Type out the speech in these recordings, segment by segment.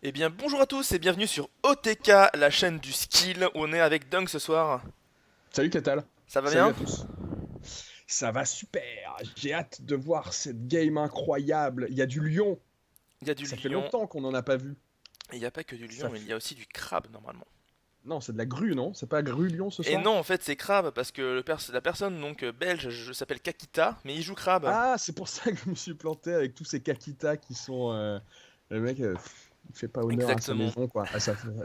Eh bien bonjour à tous et bienvenue sur OTK, la chaîne du skill, où on est avec Dunk ce soir. Salut Catal, Ça va salut bien? à tous. Ça va super, j'ai hâte de voir cette game incroyable. Il y a du lion, Il y a du ça fait lion, longtemps qu'on n'en a pas vu. et il n'y a pas que du Ça lion, il y fait... a aussi du crabe normalement. Non, c'est de la grue, non? C'est pas grue lion ce Et soir? non, en fait c'est crabe, parce que la personne donc belge s'appelle Kakita, mais il joue crabe. Ah, c'est pour ça que je me suis planté avec tous ces Kakita qui sont... Le mec, il fait pas honneur à sa Exactement. maison, quoi,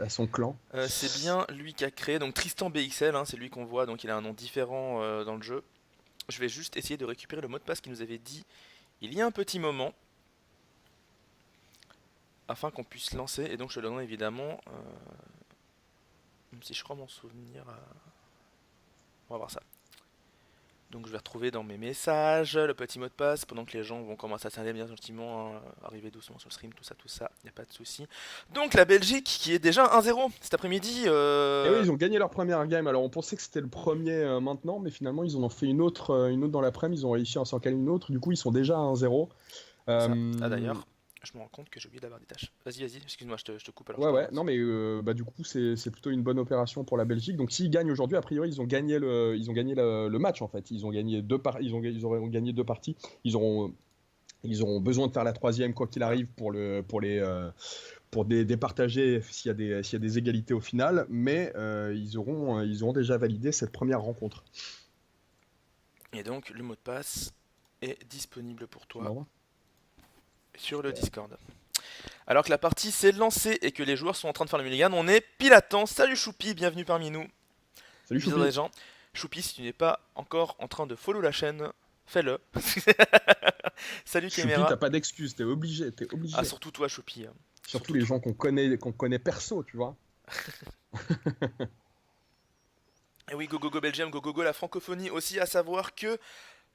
à son clan. C'est bien lui qui a créé, donc Tristan BXL, hein, c'est lui qu'on voit, donc il a un nom différent dans le jeu. Je vais juste essayer de récupérer le mot de passe qu'il nous avait dit il y a un petit moment, afin qu'on puisse lancer, et donc je te le donnerai évidemment, même si je crois m'en souvenir. On va voir ça. Donc je vais retrouver dans mes messages le petit mot de passe pendant que les gens vont commencer à s'installer bien gentiment, hein, arriver doucement sur le stream, tout ça, il n'y a pas de souci. Donc la Belgique qui est déjà 1-0 cet après-midi. Et oui, ils ont gagné leur première game. Alors on pensait que c'était le premier maintenant, mais finalement ils en ont fait une autre dans l'après-midi. Ils ont réussi à s'en caler une autre. Du coup, ils sont déjà à 1-0. Ça. Ah Euh, d'ailleurs, je me rends compte que j'ai oublié d'avoir des tâches. Vas-y, excuse-moi, je te coupe alors je Ouais, ouais, t'avance. non, mais bah, du coup, c'est plutôt une bonne opération pour la Belgique. Donc, s'ils gagnent aujourd'hui, a priori, ils ont gagné le match en fait. Ils ont gagné ils auront gagné deux parties. Ils auront, ils auront besoin de faire la troisième quoi qu'il arrive pour départager s'il y a des égalités au final. Mais ils auront déjà validé cette première rencontre. Et donc le mot de passe est disponible pour Tu toi m'envoies? sur le Super. Discord. Alors que la partie s'est lancée et que les joueurs sont en train de faire le mulligan, on est pile à temps. Salut Choupi, bienvenue parmi nous. Salut Bisous les Choupi. gens. Choupi, si tu n'es pas encore en train de follow la chaîne, fais-le. Salut Choupi, Caméra. t'as pas d'excuse, t'es Ah, obligé. surtout toi, Choupi, hein. Surtout Surtout les toi. gens qu'on connaît perso, tu vois. Et oui, go go go Belgium, go go go la francophonie aussi, à savoir que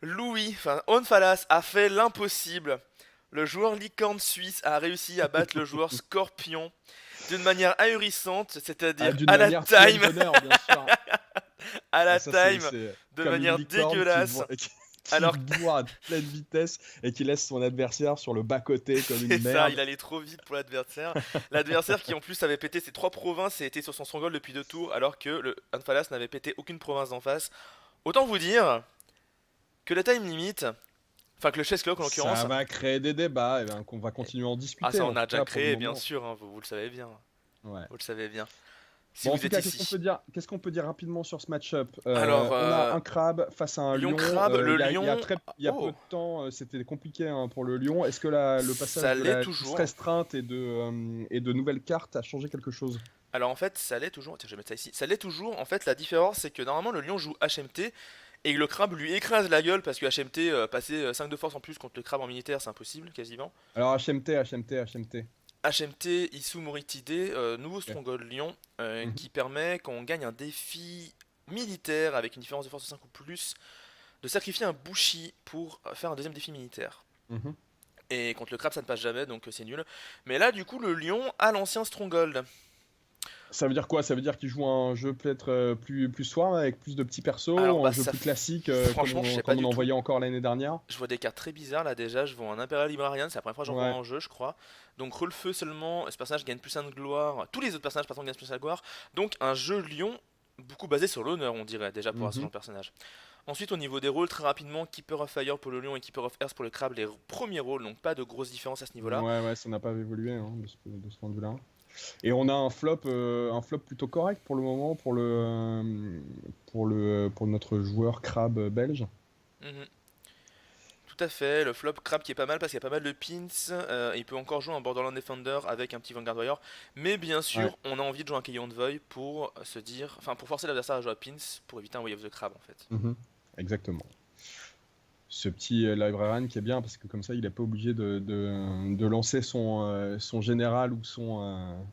Louis, enfin Onfalas, a fait l'impossible. Le joueur licorne suisse a réussi à battre le joueur scorpion d'une manière ahurissante, Ah, c'est-à-dire d'une manière pleine d'honneur, bien sûr. à Ah, la ça, time, c'est de comme une manière licorne dégueulasse. qui Alors boit à pleine vitesse et qui laisse son adversaire sur le bas-côté comme une c'est ça, il merde. allait trop vite pour l'adversaire. L'adversaire qui en plus avait pété ses trois provinces et était sur son stronghold depuis 2 tours, alors que le Anfalas n'avait pété aucune province d'en face. Autant vous dire que la time limit, enfin que le chess clock en Ça l'occurrence, va créer des débats et ben, qu'on va continuer à en ah discuter, ça en on a tout déjà cas pour le créé bien moment. sûr, hein, vous le savez bien. Ouais. Vous le savez bien. Si Bon, en vous tout êtes cas, qu'est-ce qu'on peut ici. dire, qu'est-ce qu'on peut dire rapidement sur ce match-up? Alors, On a un crabe face à un Lion lion. Crabe, le Il lion. y a peu Oh, de temps, c'était compliqué hein, pour le lion. Est-ce que le passage ça de l'est la liste toujours. restreinte et de nouvelles cartes a changé quelque chose? Alors en fait, ça l'est toujours. Tiens, je vais mettre ça ici. Ça l'est toujours. En fait, la différence, c'est que normalement, le lion joue HMT et le crabe lui écrase la gueule parce que HMT, passer 5 de force en plus contre le crabe en militaire, c'est impossible quasiment. Alors HMT. HMT Isu Moritide, nouveau Ok. stronghold lion, Mhm. qui permet, quand on gagne un défi militaire avec une différence de force de 5 ou plus, de sacrifier un Bushi pour faire un deuxième défi militaire. Mhm. Et contre le crabe, ça ne passe jamais, donc c'est nul. Mais là, du coup, le lion a l'ancien stronghold. Ça veut dire quoi? Ça veut dire qu'il joue un jeu peut-être plus soir avec plus de petits persos, Alors un bah jeu ça, plus classique franchement, je sais pas comme on du en tout. voyait encore l'année dernière. Je vois des cartes très bizarres là déjà. Je vois un Imperial Librarian, c'est la première fois que j'en vois Ouais. en jeu, je crois. Donc Rollefeu seulement, ce personnage gagne plus 1 de gloire. Tous les autres personnages, par contre, gagnent plus 1 de gloire. Donc un jeu lion beaucoup basé sur l'honneur, on dirait déjà pour ce Mhm. genre de personnage. Ensuite, au niveau des rôles, très rapidement, Keeper of Fire pour le lion et Keeper of Earth pour le crabe, les premiers rôles, donc pas de grosse différence à ce niveau-là. Ouais, ouais, ça n'a pas évolué hein, de ce point de vue-là. Et on a un flop plutôt correct pour le moment pour notre joueur crabe belge. Mhm. Tout à fait, le flop crabe qui est pas mal parce qu'il y a pas mal de pins, il peut encore jouer un Borderland Defender avec un petit Vanguard Warrior, mais bien Ouais. sûr on a envie de jouer un Caillon de Void pour se dire, enfin pour forcer l'adversaire à jouer à pins pour éviter un Way of the Crab en fait. Mhm. Exactement. Ce petit librarian qui est bien parce que comme ça il n'est pas obligé de lancer son général ou son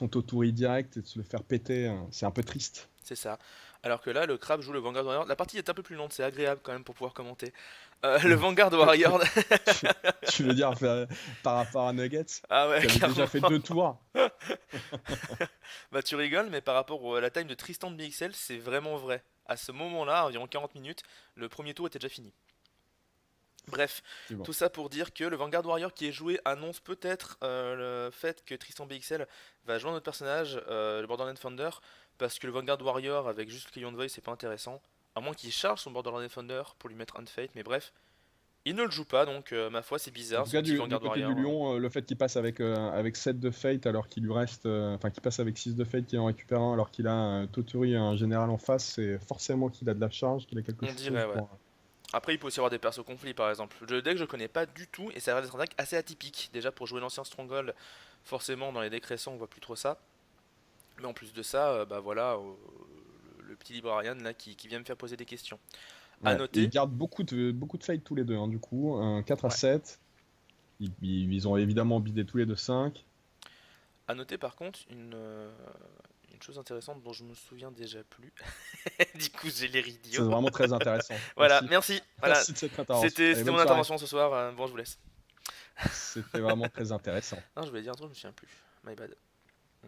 Toturi direct et de se le faire péter. C'est un peu triste. C'est ça. Alors que là le crabe joue le Vanguard Warrior, la partie est un peu plus lente, c'est agréable quand même pour pouvoir commenter. Le Vanguard Warrior, Tu veux dire par rapport à Nuggets ah ouais qui avait déjà clairement, fait deux tours. bah tu rigoles mais par rapport à la time de Tristan de BXL c'est vraiment vrai. À ce moment là, environ 40 minutes, le premier tour était déjà fini. Bref, Effectivement. tout ça pour dire que le Vanguard Warrior qui est joué annonce peut-être le fait que Tristan BXL va joindre notre personnage, le Borderland Thunder, parce que le Vanguard Warrior avec juste le Crayon de Voice c'est pas intéressant, à moins qu'il charge son Borderland Thunder pour lui mettre Unfate, mais bref, il ne le joue pas donc ma foi c'est En bizarre tout son cas, petit du Vanguard côté du Warrior. Lion, le fait qu'il passe avec 7 de Fate alors qu'il lui reste. Enfin, qu'il passe avec 6 de Fate qui en récupère un alors qu'il a Toturi et un général en face, c'est forcément qu'il a de la charge, qu'il a quelque On chose dirait ouais. pour. Après il peut aussi avoir des persos conflits par exemple. Le deck je connais pas du tout et ça a l'air d'être un deck assez atypique. Déjà pour jouer l'ancien Stronghold, forcément dans les decks récents on voit plus trop ça. Mais en plus de ça, bah voilà, le petit librarian là qui vient me faire poser des questions. À Ouais. Et ils noter, gardent beaucoup de Fate tous les deux, hein, du coup. 4 à ouais. 7. Ils ont évidemment bidé tous les deux 5. À noter par contre une chose intéressante dont je me souviens déjà plus. Du coup, j'ai l'air C'est idiot. vraiment très intéressant. Voilà, Merci. merci. Voilà, Merci de cette intervention. c'était Allez, c'était bonne mon soirée. intervention ce soir. Bon, je vous laisse. C'était vraiment très intéressant. Non, je voulais dire un truc, je me souviens plus. My bad. Hmm.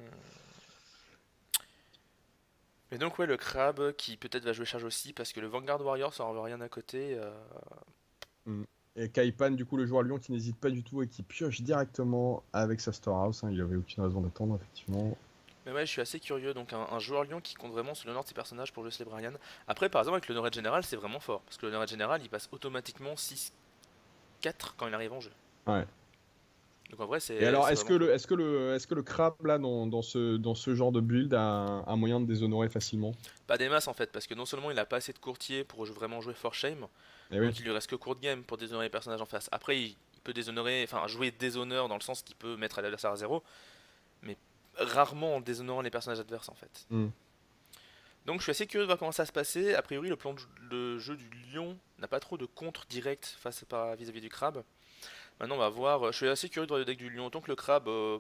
Et donc ouais, le crabe qui peut-être va jouer charge aussi parce que le Vanguard Warrior ça en veut rien à côté. Mm. Et Kaipan, du coup, le joueur Lyon qui n'hésite pas du tout et qui pioche directement avec sa Storehouse. Hein, il avait aucune raison d'attendre, effectivement. Mais ouais, je suis assez curieux. Donc un joueur Lyon qui compte vraiment sur l'honneur de ses personnages pour jouer Celebrian. Après, par exemple, avec l'honneur général, c'est vraiment fort. Parce que l'honneur général, il passe automatiquement 6-4 quand il arrive en jeu. Ouais. Donc en vrai, Et alors, c'est vraiment cool. est-ce que le crabe, là, dans ce genre de build, a un moyen de déshonorer facilement? Pas des masses en fait, parce que non seulement il a pas assez de courtiers pour vraiment jouer for shame, Eh oui. donc il lui reste que court game pour déshonorer les personnages en face. Après, il peut déshonorer, enfin jouer déshonneur dans le sens qu'il peut mettre l'adversaire à zéro, mais rarement en déshonorant les personnages adverses en fait. Mm. Donc je suis assez curieux de voir comment ça se passer. A priori, le plan de jeu du lion n'a pas trop de contre direct face vis-à-vis du crabe. Maintenant, on va voir. Je suis assez curieux de voir le deck du lion. Autant que le crabe, je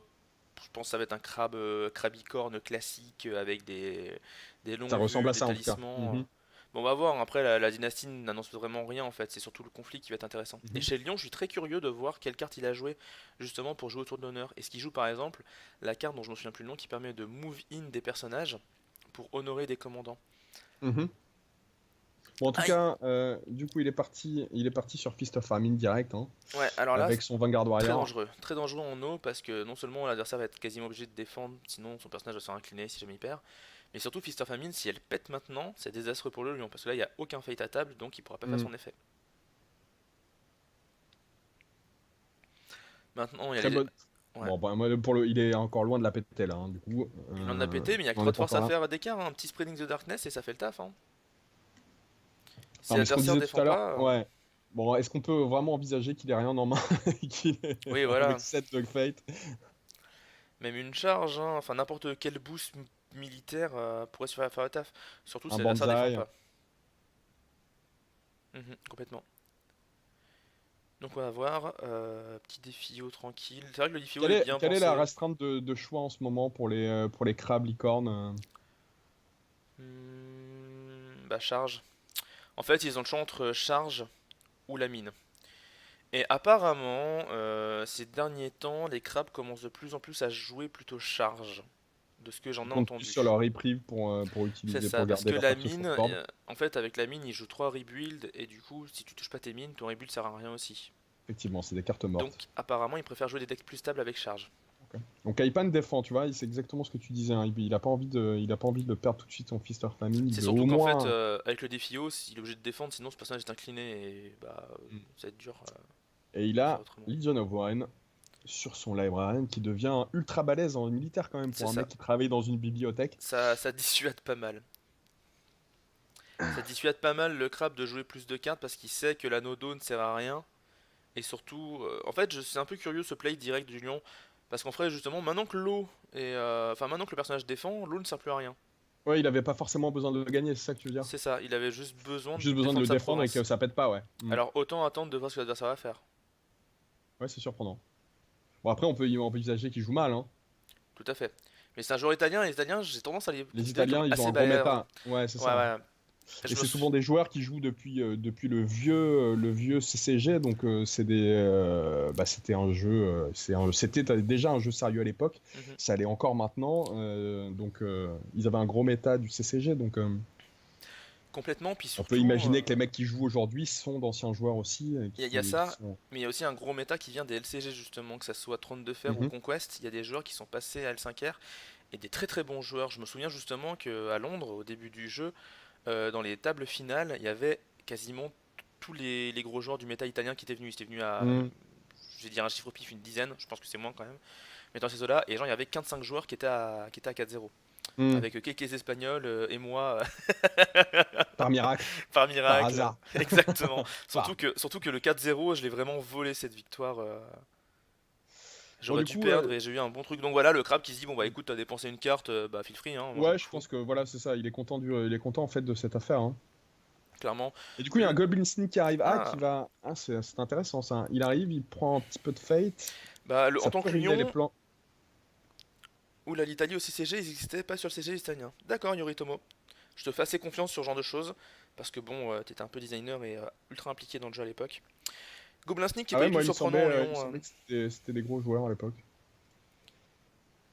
pense que ça va être un crabe crabicorne classique avec des Ça longues ressemble vues, à des ça, en tout cas. talismans. Mhm. Bon, on va voir. Après, la dynastie n'annonce vraiment rien en fait. C'est surtout le conflit qui va être intéressant. Et Mhm. chez Lyon, je suis très curieux de voir quelle carte il a joué justement pour jouer autour de l'honneur. Est-ce qu'il joue par exemple la carte dont je me souviens plus le nom qui permet de move in des personnages pour honorer des commandants. Mhm. Bon, en tout Aïe. cas, du coup, il est parti sur Fist of Famine direct, hein, Ouais, alors là, avec son Vanguard Warrior. très dangereux en eau parce que non seulement l'adversaire va être quasiment obligé de défendre, sinon son personnage va se faire incliner si jamais il perd, mais surtout Fist of Famine, si elle pète maintenant, c'est désastreux pour le lion parce que là il n'y a aucun fate à table donc il pourra pas faire Mm. son effet. Maintenant il y a Très les. bonne. Ouais, Bon, bah, moi, il est encore loin de la péter là, hein, du coup. il en a pété, mais il y a que On 3 est de pas force encore à là. faire d'écart, hein. Un petit Spreading the Darkness et ça fait le taf. Hein. Si Non, mais ce qu'on l'adversaire disait tout défend à l'heure, pas. ouais. Bon, est-ce qu'on peut vraiment envisager qu'il ait rien en main Oui, avec voilà, 7 Dogfight? même une charge, hein. Enfin n'importe quel boost militaire pourrait se faire le taf, surtout si Un l'adversaire défend Banzai? pas. Complètement. Donc on va voir, petit défio tranquille. C'est vrai que le défio est bien Quelle est la pensé. restreinte de choix en ce moment pour les crabes licornes? Bah charge. En fait ils ont le choix entre charge ou la mine. Et apparemment, ces derniers temps, les crabes commencent de plus en plus à jouer plutôt charge. De ce que j'en Ils ai comptent plus sur entendu. leur reprieve pour C'est utiliser, ça, pour parce garder que leur la perso mine, sur le board. en fait avec la mine ils jouent 3 rebuild et du coup si tu touches pas tes mines, ton rebuild sert à rien aussi. Effectivement, c'est des cartes Donc mortes. apparemment ils préfèrent jouer des decks plus stables avec charge. Ok. Donc Kaipan défend, tu vois, c'est exactement ce que tu disais, hein. Il a pas envie il a pas envie de perdre tout de suite son Fist of Famine. Il C'est veut surtout au qu'en fait, moins. avec le défio, il est obligé de défendre, sinon ce personnage est incliné et bah Mm. ça va être dur Et il de faire a autrement. Legion of Warren sur son librarian qui devient ultra balèze en militaire quand même C'est pour un ça. mec qui travaille dans une bibliothèque. Ça dissuade pas mal. Ça dissuade pas mal le crabe de jouer plus de cartes parce qu'il sait que l'anneau d'eau ne sert à rien. Et surtout, en fait, je suis un peu curieux ce play direct du lion. Parce qu'en fait, justement, maintenant que Enfin, maintenant que le personnage défend, l'eau ne sert plus à rien. Ouais, il avait pas forcément besoin de le gagner, c'est ça que tu veux dire? C'est ça, il avait juste besoin de Juste besoin de défendre le sa défendre et que province. ça pète pas, ouais. Mm. Alors autant attendre de voir ce que l'adversaire va faire. Ouais, c'est surprenant. Bon, après, on peut envisager qu'il joue mal, hein. Tout à fait. Mais c'est un joueur italien, et les Italiens, j'ai tendance à les Les considérer comme Italiens, ils ont assez un gros balèzes. méta. Ouais, c'est Ouais, ça. ouais. Et Je me c'est suis... souvent des joueurs qui jouent depuis le vieux CCG, donc c'est bah, c'était un jeu, c'était déjà un jeu sérieux à l'époque, Mhm. ça l'est encore maintenant, donc ils avaient un gros méta du CCG, donc complètement. Puis On peut surtout, imaginer que les mecs qui jouent aujourd'hui sont d'anciens joueurs aussi, il y a qui ça, sont... mais il y a aussi un gros méta qui vient des LCG justement, que ça soit Trône de Fer ou Mhm. Conquest. Il y a des joueurs qui sont passés à L5R et des très très bons joueurs. Je me souviens justement qu'à Londres, au début du jeu, dans les tables finales, il y avait quasiment tous les gros joueurs du méta italien qui étaient venus. Ils étaient venus à, Mhm. je vais dire un chiffre au pif, une dizaine, je pense que c'est moins quand même. Mais dans ces eaux-là, et genre il y avait 15-5 joueurs qui étaient à 4-0. Mhm. Avec quelques Espagnols et moi Par miracle, par par miracle. hasard. Exactement. Enfin, Surtout que le 4-0, je l'ai vraiment volé cette victoire. bon, J'aurais du dû coup, perdre et j'ai eu un bon truc. Donc voilà, le crabe qui se dit bon bah écoute, t'as dépensé une carte, bah feel free, hein, moi je m'en ouais, je fous, pense que voilà, c'est ça. Il est content en fait de cette affaire, hein. clairement. Et du coup, il y a un Le... Goblin Sneak qui arrive. Ah, Ah, qui va. Ah, c'est intéressant ça. Il arrive, il prend un petit peu de fate. bah en Ça tant peut que régler les Lyon, plans. ou la l'Italie au CCG, ils n'existaient pas sur le CCG italien. D'accord, Yoritomo. Je te fais assez confiance sur ce genre de choses. Parce que bon, t'étais un peu designer et ultra impliqué dans le jeu à l'époque. Goblin Sneak qui est Ah pas ouais, du tout moi, surprenant en il me Lyon. semblait que c'était des gros joueurs à l'époque.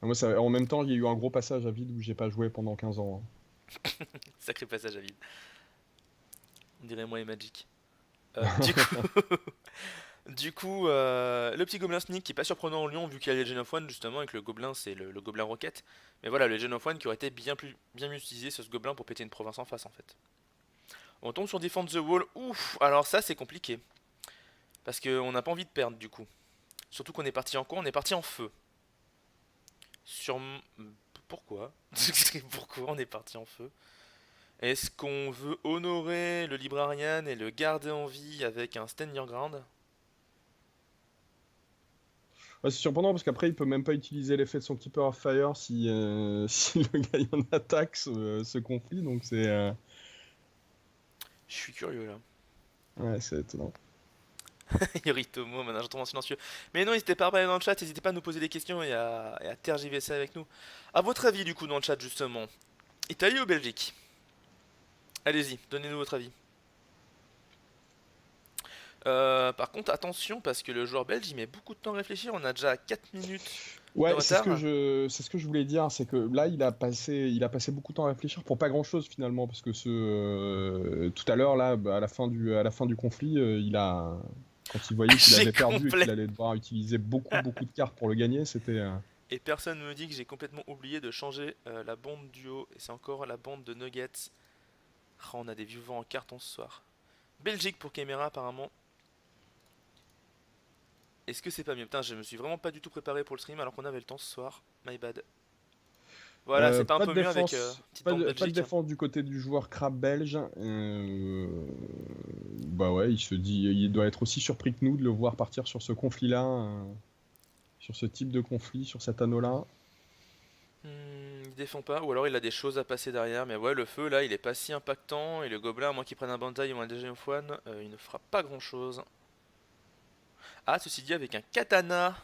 Ah, moi, en même temps, il y a eu un gros passage à vide où j'ai pas joué pendant 15 ans, hein. Sacré passage à vide. On dirait moi et Magic. Du coup, le petit Gobelin Sneak qui est pas surprenant en Lyon vu qu'il y a les Legend of One justement et que le Gobelin c'est le Gobelin Rocket. Mais voilà, le Legend of One qui aurait été bien mieux utilisé sur ce Gobelin pour péter une province en face en fait. On tombe sur Defend the Wall. Ouf, alors ça c'est compliqué. Parce qu'on n'a pas envie de perdre du coup. Surtout qu'on est parti en quoi? On est parti en feu. Sur... Pourquoi? Pourquoi on est parti en feu? Est-ce qu'on veut honorer le Librarian et le garder en vie avec un Stand Your Ground? Ouais, c'est surprenant parce qu'après, il peut même pas utiliser l'effet de son Keeper of Fire si, si le gars en attaque ce conflit. Donc c'est Je suis curieux là. ouais, c'est étonnant. Yoritomo, maintenant j'entends en silencieux. Mais non, n'hésitez pas à parler dans le chat, n'hésitez pas à nous poser des questions et à tergiverser avec nous. À votre avis, du coup, dans le chat, justement, Italie ou Belgique? Allez-y, donnez-nous votre avis. Par contre, attention, parce que le joueur belge, il met beaucoup de temps à réfléchir, on a déjà 4 minutes de Ouais, retard. c'est ce que je voulais dire, c'est que là, il a passé beaucoup de temps à réfléchir pour pas grand-chose finalement, parce que tout à l'heure là, bah, à la fin du conflit, quand il voyait qu'il J'ai avait perdu et qu'il complet. allait devoir utiliser beaucoup de cartes pour le gagner, Et personne me dit que j'ai complètement oublié de changer la bande du haut, et c'est encore la bande de Nuggets. Ah, on a des vivants en carton ce soir. Belgique pour Caméra, apparemment. Est-ce que c'est pas mieux? Putain, je me suis vraiment pas du tout préparé pour le stream alors qu'on avait le temps ce soir. My bad. Voilà, c'est pas un peu mieux avec petite bande pas de Belgique. défense du côté du joueur crabe belge. Bah ouais, il se dit, il doit être aussi surpris que nous de le voir partir sur ce conflit-là, sur ce type de conflit, sur cet anneau-là. Il défend pas, ou alors il a des choses à passer derrière. Mais ouais, le feu là, il est pas si impactant. Et le gobelin, à moins qu'il prenne un Bantai ou un DG of One, il ne fera pas grand chose. Ah, ceci dit, avec un katana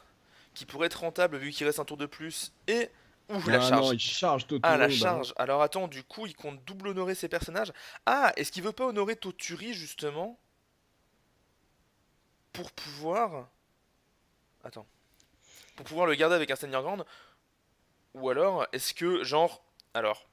qui pourrait être rentable vu qu'il reste un tour de plus. Et. Ouh, la Ah non, charge! il charge Ah, la Toturi, bah non. charge! Alors attends, du coup, il compte double honorer ses personnages. Ah, est-ce qu'il veut pas honorer Toturi justement? Pour pouvoir. Attends. Pour pouvoir le garder avec un Seigneur Grande? Ou alors, est-ce que, genre. Alors,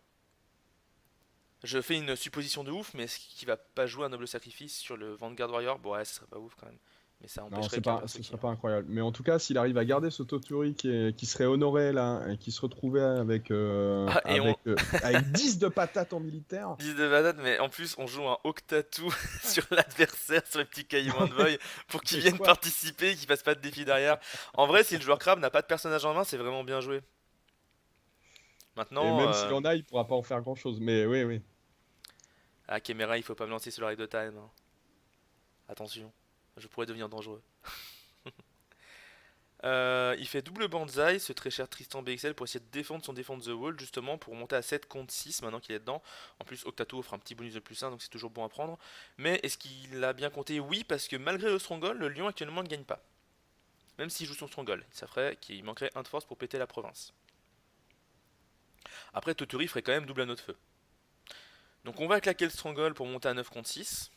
je fais une supposition de ouf, mais est-ce qu'il va pas jouer un noble sacrifice sur le Vanguard Warrior? Bon, ouais, ce serait pas ouf quand même. Mais ça Non, empêcherait qu'un ce perso qui. serait pas incroyable. Mais en tout cas, s'il arrive à garder ce Toturi qui serait honoré là, et qui se retrouvait Ah, et on. avec 10 de patates en militaire. 10 de patate, mais en plus, on joue un Octatu sur l'adversaire, sur les petits cailloux de Void, pour qu'il Mais vienne quoi? participer et qu'il fasse pas de défi derrière. En vrai, si le joueur crabe n'a pas de personnage en main, c'est vraiment bien joué. Et Maintenant, même s'il en a, il pourra pas en faire grand-chose. Mais oui, oui. à Kémera, il faut pas me lancer sur le règle de time, hein. Attention, je pourrais devenir dangereux. Il fait double banzai, ce très cher Tristan BXL, pour essayer de défendre son Defend the Wall, justement, pour monter à 7 contre 6 maintenant qu'il est dedans. En plus, Octatu offre un petit bonus de plus 1, donc c'est toujours bon à prendre. Mais est-ce qu'il a bien compté? Oui, parce que malgré le Stronghold, le Lion actuellement ne gagne pas. Même s'il joue son Stronghold, ça ferait qu'il manquerait un de force pour péter la province. Après, Toturi ferait quand même double anneau de feu. Donc on va claquer le Stronghold pour monter à 9 contre 6.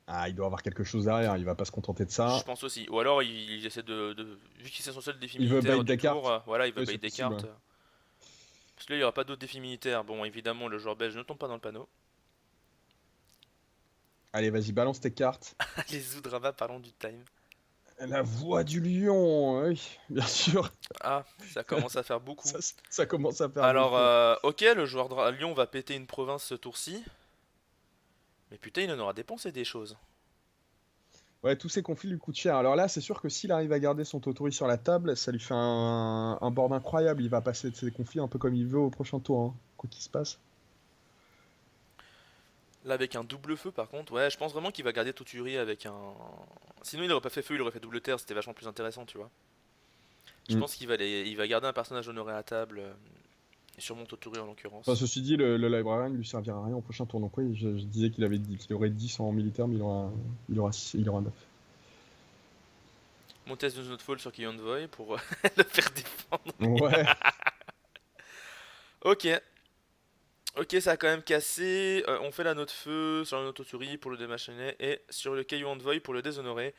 Ah, il doit avoir quelque chose derrière. Il va pas se contenter de Je ça. pense aussi. Ou alors il essaie vu qu'il c'est son seul défi Il veut bait militaire du des tour, cartes. voilà, il veut Oui, bait c'est des possible, cartes. ouais. Parce que là, il n'y aura pas d'autres défis militaires. Bon, évidemment, le joueur belge ne tombe pas dans le panneau. Allez, vas-y, balance tes cartes. Les Zoudrama, parlons du time. La voix du lion, oui, bien sûr. Ah, ça commence à faire beaucoup. Ça commence à faire Alors, beaucoup. ok, le joueur de Lyon va péter une province ce tour-ci. Mais putain, il en aura dépensé des choses. Ouais, tous ces conflits lui coûtent cher. Alors là, c'est sûr que s'il arrive à garder son Totori sur la table, ça lui fait un board incroyable. Il va passer de ses conflits un peu comme il veut au prochain tour, hein, quoi qu'il se passe. Là, avec un double feu, par contre, ouais, je pense vraiment qu'il va garder Toturi avec un. Sinon, il aurait pas fait feu, il aurait fait double terre, c'était vachement plus intéressant, tu vois. Je Mm. pense il va garder un personnage honoré à table, et sûrement Toturi en Enfin, l'occurrence. ceci dit, le Librarian ne lui servira à rien au prochain tour. Donc oui, je disais qu'il avait dit qu'il aurait 10 en militaire, mais il aura 9. Mon test de Notefall sur Kion Void pour le faire défendre. Ouais, Ok, ok, ça a quand même cassé. On fait la note feu sur la note Toturi pour le démachiner et sur le Caillou Envoy pour le déshonorer.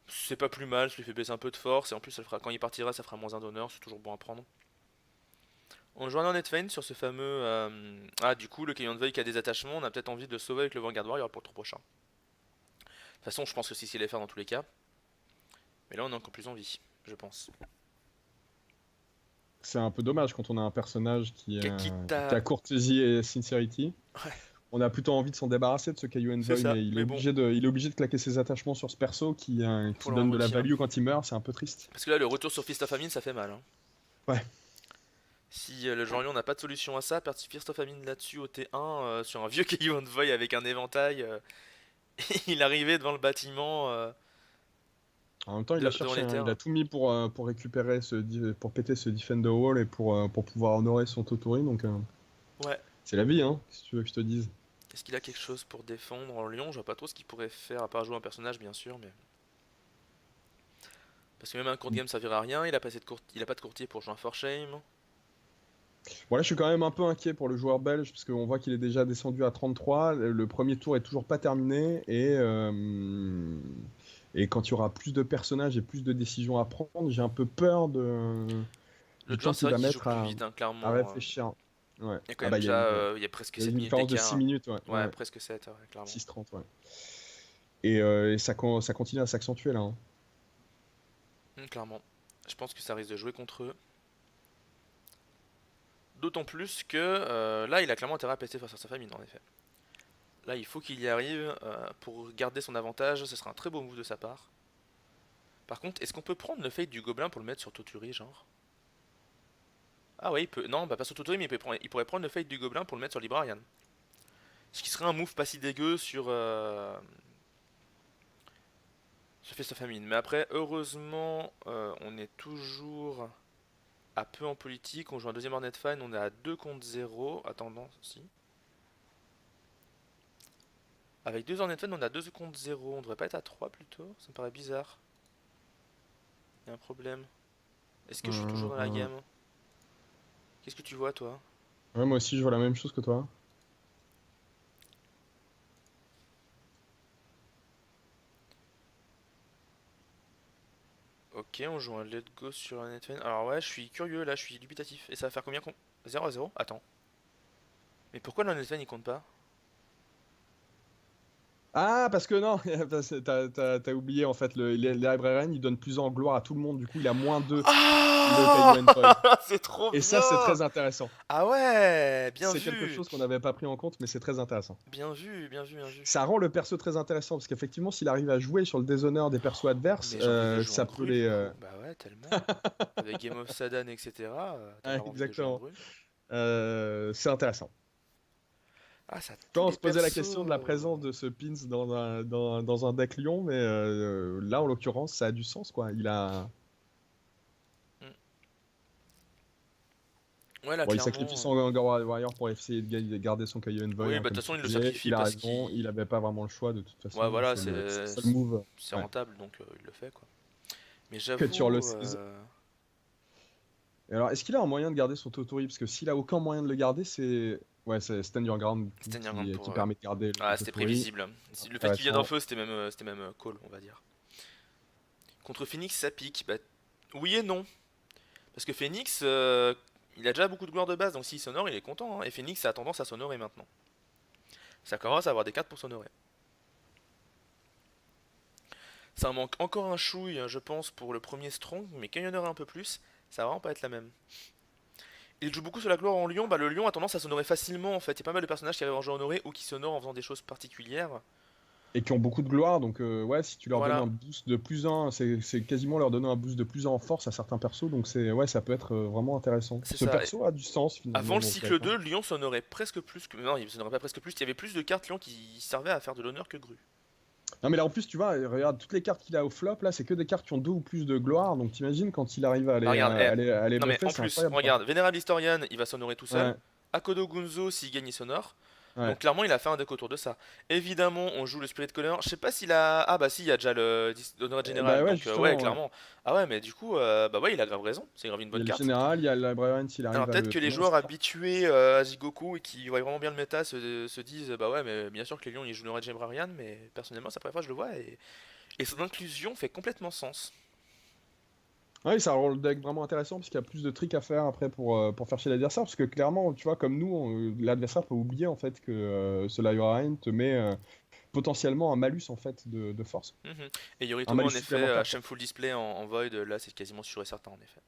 C'est pas plus mal, ça lui fait baisser un peu de force et en plus, quand il partira, ça fera moins un d'honneur, c'est toujours bon à prendre. On joue un Hornet Feint sur ce fameux. Ah, du coup, le Caillou Envoy qui a des attachements, on a peut-être envie de le sauver avec le Vanguard Warrior pour le tour prochain. De toute façon, je pense que c'est ce qu'il allait faire dans tous les cas. Mais là, on a encore plus envie, je pense. c'est un peu dommage quand on a un personnage qui Kakita. a courtoisie et sincerity. Ouais, On a plutôt envie de s'en débarrasser de ce Caillou c'est Envoy, ça, mais mais bon, il est obligé de claquer ses attachements sur ce perso faut qui le donne de la revôtir. value quand il meurt, c'est un peu triste. Parce que là, le retour sur Fist of Famine, ça fait mal. Hein. Ouais. Si le joueur Lyon n'a pas de solution à ça, perdre Fist of Famine là-dessus au T1, sur un vieux Caillou Envoy avec un éventail, il arrivait devant le bâtiment En même temps, il a devant cherché, les hein, il terres. a tout mis pour récupérer pour péter ce Defender Wall et pour pouvoir honorer son Totori, donc Ouais. c'est la vie, hein, si tu veux que je te dise. Est-ce qu'il a quelque chose pour défendre en Lyon? Je vois pas trop ce qu'il pourrait faire à part jouer un personnage, bien sûr, mais. Parce que même un court game ça servira à rien, il a pas de courtier pour jouer un For Shame. Bon, là, je suis quand même un peu inquiet pour le joueur belge, parce qu'on voit qu'il est déjà descendu à 33. Le premier tour est toujours pas terminé, et quand il y aura plus de personnages et plus de décisions à prendre, j'ai un peu peur du L'autre temps joueur, c'est qu'il vrai va qu'il joue mettre plus vite, hein, à clairement. réfléchir. Ouais. Il y a quand Ah même bah, déjà il y a presque il y a 7 une minutes différence de d'écart. 6 Hein. minutes, ouais. Ouais, Ouais. presque 7, ouais, clairement. 6-30, ouais. Et ça continue à s'accentuer là, hein. Clairement. Je pense que ça risque de jouer contre eux. D'autant plus que là, il a clairement intérêt à péter face à sa famille, en effet. Là, il faut qu'il y arrive pour garder son avantage. Ce sera un très beau move de sa part. Par contre, est-ce qu'on peut prendre le fate du gobelin pour le mettre sur Toturi, genre? Ah ouais, il peut. Non, bah pas sur Toturi, mais il pourrait prendre le fate du gobelin pour le mettre sur Librarian. Ce qui serait un move pas si dégueu sur Fist of Famine. Mais après, heureusement, on est toujours à peu en politique. On joue un deuxième Hornet Fine, on est à 2 contre 0. Attendant, si. Avec deux Hornet Fine, on est à 2 contre 0. On devrait pas être à 3 plutôt? Ça me paraît bizarre. Il y a un problème. Est-ce que je suis toujours dans la Euh, game? Qu'est-ce que tu vois, toi? Ouais, moi aussi, je vois la même chose que toi. Ok, on joue un let go sur un Netflix. Alors ouais, je suis curieux là, je suis dubitatif. Et ça va faire combien 0 à 0. Attends. Mais pourquoi le Netflix il compte pas? Ah, parce que non, parce que t'as oublié en fait, les librarians, il donne plus en gloire à tout le monde, du coup il a -2 le Ah Caillou Toy. c'est trop Et ça, c'est bien! très intéressant. Ah ouais, bien C'est quelque vu! chose qu'on n'avait pas pris en compte, mais c'est très intéressant. Bien vu, bien vu, bien vu. Ça rend le perso très intéressant, parce qu'effectivement, s'il arrive à jouer sur le déshonneur des persos adverses, Mais j'ai envie de le jouer en ça peut brûle les... du coup. Bah ouais, tellement. Avec Game of Sadan, etc. T'as Ouais, grave envie de le jouer en exactement. brûle. C'est intéressant. Ah, ça, Tu tous vois, on les se posait la persos. question de la présence de ce Pins dans un deck Lion, mais là, en l'occurrence, ça a du sens, quoi. Hmm. Ouais, là, Bon, il sacrifie clairement. son Vanguard Warrior pour essayer de garder son Caillou Envoy, Oui, hein, bah de comme toute tu façon, il le disais. sacrifie Il a parce raison, qu'il. il avait pas vraiment le choix de toute Ouais, façon. voilà, C'est le seul move, c'est ouais. rentable donc il le fait quoi. Mais Que sur le j'avoue. 16. Et alors, est-ce qu'il a un moyen de garder son Totori? Parce que s'il a aucun moyen de le garder, c'est. Ouais, c'est Stand Your Ground C'était une grande qui pour. permet de garder le Ah, c'était Totori. prévisible. Le fait qu'il vienne en Intéressant. feu, c'était même call, on va dire. Contre Phoenix, ça pique. Bah, oui et non. Parce que Phoenix, il a déjà beaucoup de gloire de base, donc s'il s'honore, il est content. Hein. Et Phoenix a tendance à s'honorer maintenant. Ça commence à avoir des cartes pour s'honorer. Ça en manque encore un chouille, je pense, pour le premier Strong, mais quand il y en aura un peu plus, ça va vraiment pas être la même. Il joue beaucoup sur la gloire en lion, bah le lion a tendance à s'honorer facilement en fait. Il y a pas mal de personnages qui arrivent en jeu honoré ou qui s'honorent en faisant des choses particulières. Et qui ont beaucoup de gloire, donc ouais, si tu leur donnes Voilà, un boost de +1, c'est quasiment leur donner un boost de +1 en force à certains persos, donc ouais, ça peut être vraiment intéressant. c'est Ce ça. perso a du sens Avant finalement le dans ce cycle deck, hein. 2, Lyon s'honorait presque plus que. Non, il s'honorait pas presque plus, il y avait plus de cartes Lyon qui servaient à faire de l'honneur que Gru. Non mais là en plus tu vois, regarde toutes les cartes qu'il a au flop, là c'est que des cartes qui ont 2 ou plus de gloire, donc t'imagines quand il arrive Bah regarde, à les non mais buffer, en c'est plus, incroyable quoi. regarde, Vénérable Historian, il va s'honorer tout seul. Ouais, Akodo Gunzo, s'il gagne, il s'honore. ouais. Donc clairement, il a fait un deck autour de ça. Évidemment, on joue le Spirit Caller. Je sais pas s'il a. Ah bah si, il y a déjà le Honoré Bah Général. ouais Donc ouais, justement, ouais. clairement. Ah ouais, mais du coup, bah ouais, il a grave raison. C'est grave une Il y bonne a le carte. général, il y a le Librarian s'il Alors arrive à peut-être le que les tenir. joueurs habitués à Zigoku et qui voient vraiment bien le méta se disent bah ouais, mais bien sûr que les lions ils jouent le Red Brian, mais personnellement, c'est la première fois que je le vois et son inclusion fait complètement sens. Ouais, ça rend le deck vraiment intéressant parce qu'il y a plus de tricks à faire après pour faire chier l'adversaire. Parce que clairement, tu vois, comme nous, l'adversaire peut oublier en fait que ce Librarian te met potentiellement un malus en fait de force. Mhm. Et Un Yoritomo malus en effet, supplémentaire, quoi. Shameful Display en Void, là c'est quasiment sûr et certain en effet.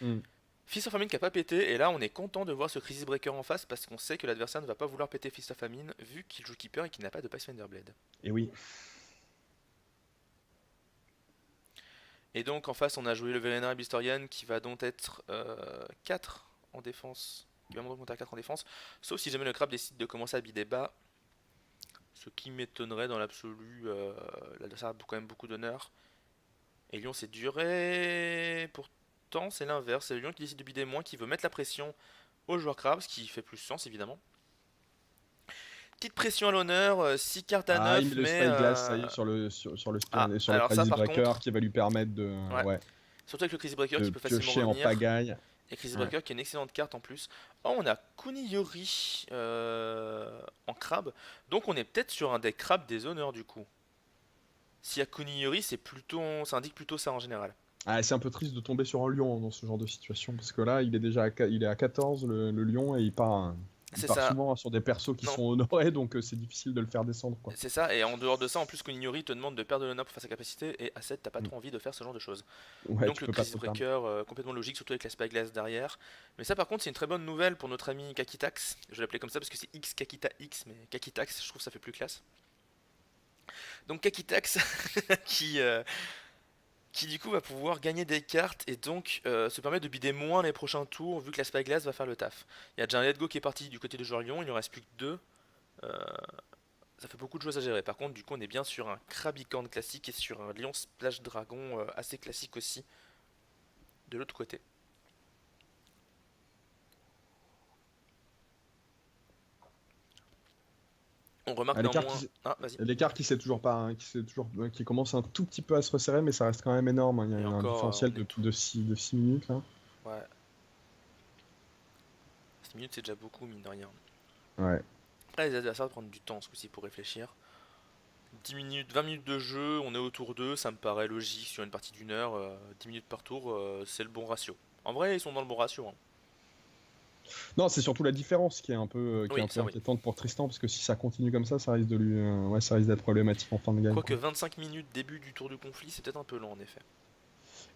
Hmm. Fist of Famine qui a pas pété, et là on est content de voir ce Crisis Breaker en face parce qu'on sait que l'adversaire ne va pas vouloir péter Fist of Famine vu qu'il joue Keeper et qu'il n'a pas de Pathfinder Blade. Et oui. Et donc en face on a joué le Vénénable Historian qui va donc être 4 en défense, qui va monter à 4 en défense, sauf si jamais le crabe décide de commencer à bider bas, ce qui m'étonnerait dans l'absolu, l'adversaire a quand même beaucoup d'honneur. Et Lyon c'est duré, pourtant c'est l'inverse, c'est Lyon qui décide de bider moins, qui veut mettre la pression au joueur crabe, ce qui fait plus sens évidemment. Petite pression à l'honneur, 6 cartes à Ah, il 9, met le mais... Spyglass, ça y est, Ah, sur le alors ça Crisis par Breaker contre, qui va lui permettre ouais. ouais, Surtout avec le Crisis Breaker qui de peut facilement piocher en revenir. pagaille. Et Crisis Ouais. Breaker qui est une excellente carte en plus. Oh, on a Kuniyori en crabe. Donc on est peut-être sur un deck crabe des honneurs du coup. S'il y a Kuniyori, ça indique plutôt ça en général. Ah, c'est un peu triste de tomber sur un lion dans ce genre de situation, parce que là, il est déjà il est à 14, le lion, et il C'est part ça. souvent sur des persos qui Non, sont honorés, donc c'est difficile de le faire descendre, quoi. c'est ça. Et en dehors de ça, en plus Kuniyori te demande de perdre de l'honneur pour faire sa capacité. Et à 7, t'as pas Mm. trop envie de faire ce genre de choses. Ouais, Donc tu le peux pas te Crisis le permettre. Breaker, complètement logique, surtout avec la Spyglass derrière. Mais ça par contre c'est une très bonne nouvelle pour notre ami Kakitax. Je vais l'appeler comme ça parce que c'est X Kakita X, mais Kakitax, je trouve que ça fait plus classe. Donc Kakitax qui, qui du coup va pouvoir gagner des cartes et donc se permettre de bider moins les prochains tours vu que la Spyglass va faire le taf. Il y a déjà un Let Go qui est parti du côté de joueur Lyon, il ne reste plus que deux. Euh, Ça fait beaucoup de choses à gérer. Par contre, du coup, on est bien sur un Krabicorn classique et sur un Lion Splash Dragon assez classique aussi de l'autre côté. On remarque Ah, néanmoins. Ah, vas-y. l'écart qui s'est toujours pas, hein, qui commence un tout petit peu à se resserrer, mais ça reste quand même énorme, hein. Il y Et a un encore, différentiel on est tout. de 6 minutes, là. Ouais. 6 minutes, c'est déjà beaucoup, mine de rien. Ouais. Après, les adversaires prennent du temps ce coup-ci pour réfléchir. 10 minutes, 20 minutes de jeu, on est autour d'eux, ça me paraît logique sur une partie d'une heure. 10 minutes par tour, c'est le bon ratio. En vrai, ils sont dans le bon ratio, hein. Non, c'est surtout la différence qui est Oui, un peu ça oui. inquiétante pour Tristan, parce que si ça continue comme ça risque de lui, ouais, ça risque d'être problématique en fin de game, Quoique quoi. 25 minutes début du tour du conflit, c'est peut-être un peu long en effet.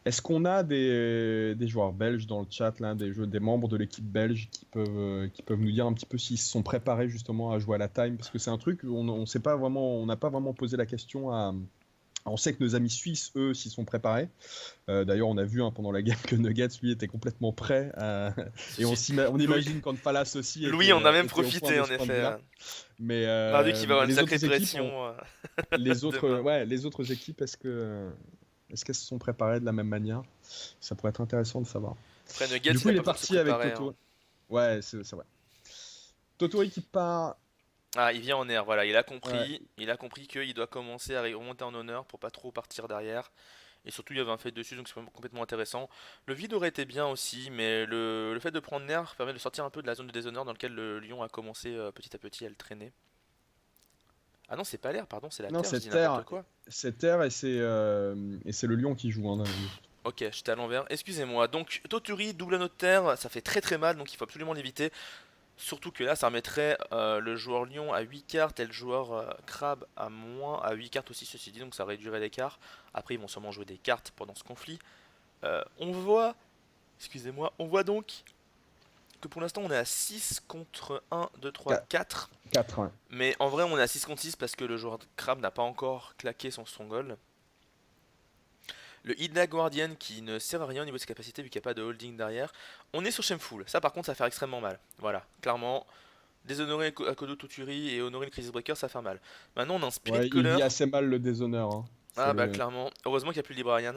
Est-ce qu'on a des joueurs belges dans le chat, là, des membres de l'équipe belge qui peuvent nous dire un petit peu s'ils se sont préparés justement à jouer à la time? Parce que c'est un truc, on sait pas vraiment, on n'a pas vraiment posé la question à. On sait que nos amis suisses, eux, s'y sont préparés. D'ailleurs, on a vu hein, pendant la game que Nuggets, lui, était complètement prêt. Et Ceci, on Louis, imagine quand Falas aussi Louis en a même était au point profité de en ce point de effet. vue-là. On a vu qu'il va y avoir Mais une les sacrée autres équipes ont, pression les autres, demain. ouais, les autres équipes, est-ce qu'elles se sont préparées de la même manière? Ça pourrait être intéressant de savoir. Après Nuggets, Du il coup, a il est pas besoin de se parti avec préparer, hein. Toto. Ouais, c'est vrai. Totori qui part. Ah, il vient en air, voilà, Ouais. il a compris qu'il doit commencer à remonter en honneur pour pas trop partir derrière. Et surtout, il y avait un fait dessus, donc c'est complètement intéressant. Le vide aurait été bien aussi, mais le fait de prendre l'air permet de sortir un peu de la zone de déshonneur dans laquelle le lion a commencé petit à petit à le traîner. Ah non, c'est pas l'air, pardon, c'est la Non, terre, je dis n'importe quoi. C'est Terre et c'est le lion qui joue. Hein. Ok, j'étais à l'envers, excusez-moi. Donc, Toturi, double anneau de terre, ça fait très très mal, donc il faut absolument l'éviter. Surtout que là, ça remettrait le joueur lion à 8 cartes et le joueur crabe à 8 cartes aussi, ceci dit, donc ça réduirait l'écart. Après, ils vont sûrement jouer des cartes pendant ce conflit. On voit, excusez-moi, on voit donc que pour l'instant on est à 6 contre 1, 2, 3, 4. 4, ouais. Mais en vrai, on est à 6 contre 6 parce que le joueur crabe n'a pas encore claqué son stronghold. Le Hidna Guardian qui ne sert à rien au niveau de ses capacités vu qu'il n'y a pas de holding derrière. On est sur Shameful, ça par contre ça va faire extrêmement mal. Voilà, clairement, déshonorer Akodo Tuturi et honorer le Crisis Breaker ça fait mal. Maintenant on a un Spirit Ouais, il Caller. vit assez mal le déshonneur, hein. Ah C'est bah le... clairement, heureusement qu'il n'y a plus de Librarian.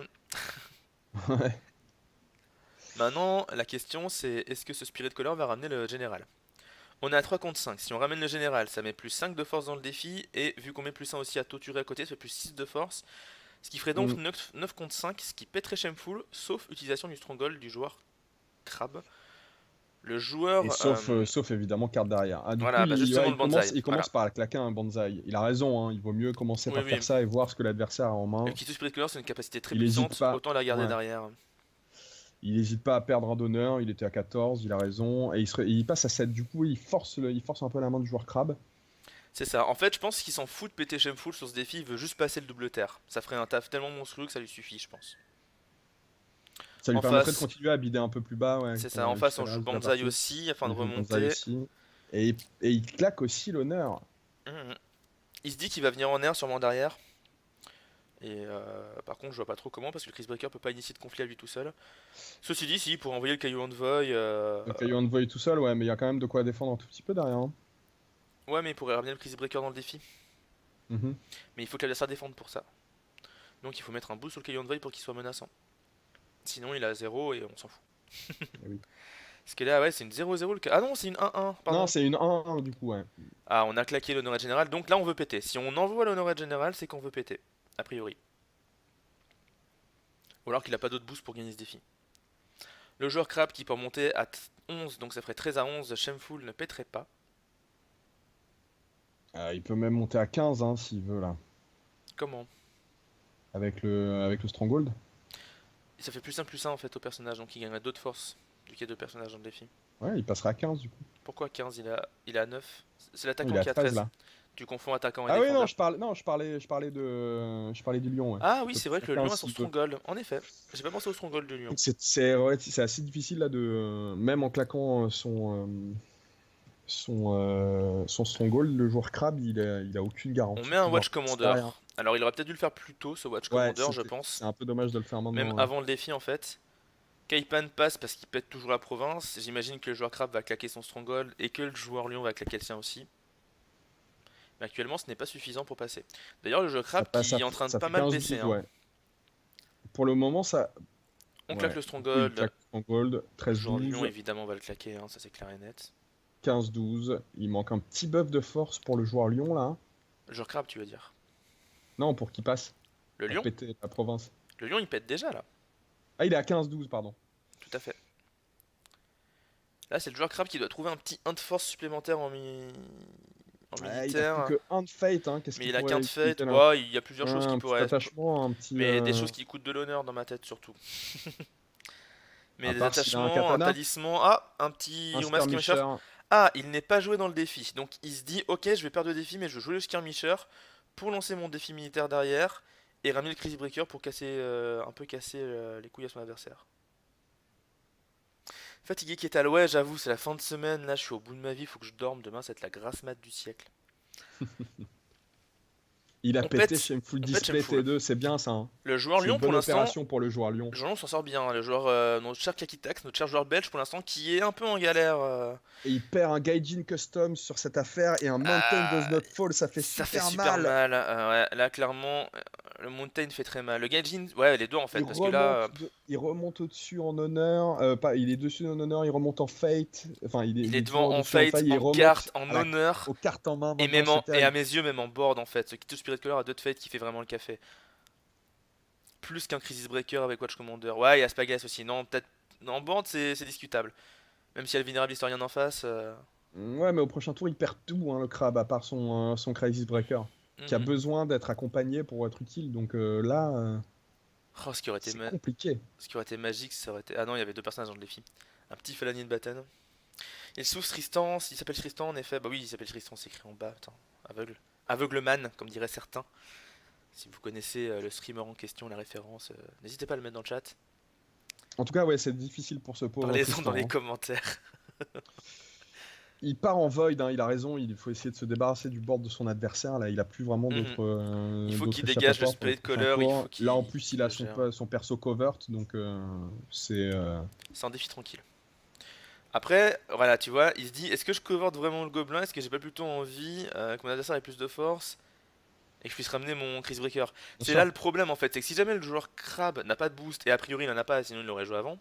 Ouais. Maintenant la question c'est est-ce que ce Spirit Caller va ramener le général? On est à 3 contre 5, si on ramène le général ça met plus 5 de force dans le défi et vu qu'on met plus 1 aussi à Toturi à côté ça fait plus 6 de force. Ce qui ferait donc Mm. 9 contre 5, ce qui pèterait Shameful, sauf utilisation du Stronghold du joueur Crabe. Le Et joueur... sauf évidemment carte derrière. Ah, du coup, voilà, bah justement ouais, le bonsaï. il Voilà. commence par claquer un bonsaï. Il a raison, hein, il vaut mieux commencer Oui, par oui. faire ça et voir ce que l'adversaire a en Le main. Kitu Spirit Color, c'est une capacité très Il hésite puissante, pas. autant la garder Ouais. derrière. Il hésite pas à perdre un d'honneur, il était à 14, il a raison. Et il passe à 7, du coup, il force un peu la main du joueur crabe. C'est ça. En fait, je pense qu'il s'en fout de péter Shameful sur ce défi, il veut juste passer le double terre. Ça ferait un taf tellement monstrueux que ça lui suffit, je pense. Ça lui En permettrait de face, continuer à bider un peu plus bas, ouais, c'est ça. En face, jusqu'à on le joue reste de la Banzai partie. aussi, afin de Il joue bonsaï remonter. aussi. Et il claque aussi l'honneur. Mhm. Il se dit qu'il va venir en air, sûrement derrière. Et par contre, je vois pas trop comment, parce que le Chris Breaker peut pas initier de conflit à lui tout seul. Ceci dit, si, pour envoyer le Caillou Envoy, Le Caillou Envoy tout seul, ouais, mais il y a quand même de quoi défendre un tout petit peu derrière, hein. ouais, mais il pourrait ramener le Chris Breaker dans le défi. Mhm. Mais il faut que l'adversaire défende pour ça. Donc il faut mettre un boost sur le Caillou Envoy pour qu'il soit menaçant. Sinon, il a 0 et on s'en fout. Eh oui. Parce que là, ouais, c'est une 0-0 le cas. Ah non, c'est une 1-1, Non, pardon. c'est une 1-1 du coup, ouais. Ah, on a claqué l'honoré général, donc là on veut péter. Si on envoie l'honoré général, c'est qu'on veut péter. A priori. Ou alors qu'il a pas d'autre boost pour gagner ce défi. Le joueur crabe qui peut monter à 11, donc ça ferait 13 à 11, Shameful ne pèterait pas. Il peut même monter à 15 hein, s'il veut là. Comment? Avec le Stronghold. Et ça fait plus 1 en fait au personnage, donc il gagnerait d'autres forces. Vu qu'il y a deux personnages dans le défi. Ouais, il passera à 15 du coup. Pourquoi 15? Il a 9. C'est Non, l'attaquant il est à qui a 13 13. là. Tu confonds attaquant et Ah oui, non, défendeur. je parlais du lion, ouais. Ah oui, Il peut c'est vrai passer que à le lion 15 a son s'il veut. stronghold. En effet, j'ai pas pensé au stronghold du lion. Ouais, c'est assez difficile là même en claquant son Stronghold, le joueur crabe, il a aucune On garantie met de un pouvoir Watch passer Commander. derrière. Alors il aurait peut-être dû le faire plus tôt ce Watch Ouais, Commander, je pense. c'est un peu dommage de le faire Même maintenant, ouais. avant le défi en fait. Kaipan passe parce qu'il pète toujours la province. J'imagine que le joueur crabe va claquer son stronghold et que le joueur lion va claquer le sien aussi. Mais actuellement ce n'est pas suffisant pour passer. D'ailleurs le joueur crabe qui est en train de Ça pas fait mal baisser. 15-12, Hein. ouais. Pour le moment, ça. On claque Ouais. le Du coup, il stronghold. claque son gold. Le joueur lion 13-12, évidemment va le claquer, hein, ça c'est clair et net. 15-12. Il manque un petit buff de force pour le joueur lion là. Le joueur crabe tu veux dire. Non, pour qu'il passe. Le Pour lion? péter la province. Le lion il pète déjà là. Ah, il est à 15-12, pardon. Tout à fait. Là c'est le joueur crabe qui doit trouver un petit 1 de force supplémentaire en Ouais, il a plus militaire. que 1 de fate, hein. Qu'est-ce Mais qu'il il a pourrait qu'un de fate. utiliser là? Ouais, il y a plusieurs Ouais, choses qui un petit pourraient être. attachement, un petit. Mais des choses qui coûtent de l'honneur dans ma tête surtout. Mais À des part s'il a un attachements, un katana, talisman. Ah, un petit un Rumas Skirmisher. skirmisher. Ah, il n'est pas joué dans le défi. Donc il se dit, ok, je vais perdre le défi, mais je veux jouer le Skirmisher pour lancer mon défi militaire derrière et ramener le Crazy Breaker pour casser, un peu casser les couilles à son adversaire. Fatigué qui est à ouais, j'avoue, c'est la fin de semaine. Là, je suis au bout de ma vie, faut que je dorme. Demain, ça va être la grasse mat du siècle. Il a On pété pète, Shameful on pète Display Shameful. T2, c'est bien ça, hein. Le joueur C'est une Lyon, pour bonne l'instant, opération pour le joueur lion. le joueur Lyon s'en sort bien. Le joueur, notre cher Kakitax, notre cher joueur belge, pour l'instant, qui est un peu en galère. Et il perd un Gaijin Custom sur cette affaire et un Mountain Does Ah, Not Fall, ça fait ça fait super super mal. mal. Ouais, là, clairement, le Mountain fait très mal. Le Gaijin, ouais, les deux en fait, parce que là, Il remonte au-dessus en honneur, pas, il est dessus en honneur, il remonte en fate, enfin il il est est devant toujours en dessus en fate, faille, il en remonte carte, en à honneur, aux cartes en main et maintenant, même c'est et à terrible. mes yeux, même en board en fait. Ce Kito Spirit Color a deux de fate qui fait vraiment le café. Plus qu'un Crisis Breaker avec Watch Commander. Ouais, il y a Spagas aussi. Non, peut-être. En board, c'est discutable. Même s'il y a le Vénérable Historien en face. Ouais, mais au prochain tour il perd tout, hein, le crabe, à part son Crisis Breaker, qui a Mhm. besoin d'être accompagné pour être utile, donc là, Oh, c'est compliqué. ce qui aurait été magique, ça aurait été. Ah non, il y avait deux personnages dans le défi. Un petit Falanien Batten. Il souffre Tristan, il s'appelle Tristan en effet. Bah oui, il s'appelle Tristan, c'est écrit en bas. Attends, aveugle. Aveugleman, comme diraient certains. Si vous connaissez le streamer en question, la référence, n'hésitez pas à le mettre dans le chat. En tout cas, ouais, c'est difficile pour ce pauvre Parlez-en dans les Tristan, hein. commentaires. Il part en void, hein, il a raison, il faut essayer de se débarrasser du board de son adversaire. Là, il a plus vraiment Mhm. Il faut qu'il d'autres dégage le échappatoires pour le spirit prochain color, il faut tour. Là, en qu'il plus, il a le gère. son perso covert, donc c'est. C'est un défi tranquille. Après, voilà, tu vois, il se dit, est-ce que je coverde vraiment le gobelin? Est-ce que j'ai pas plutôt envie que mon adversaire ait plus de force et que je puisse ramener mon Chris Breaker? Bien C'est là sûr. le problème en fait, c'est que si jamais le joueur crabe n'a pas de boost, et a priori il en a pas, sinon il l'aurait joué avant,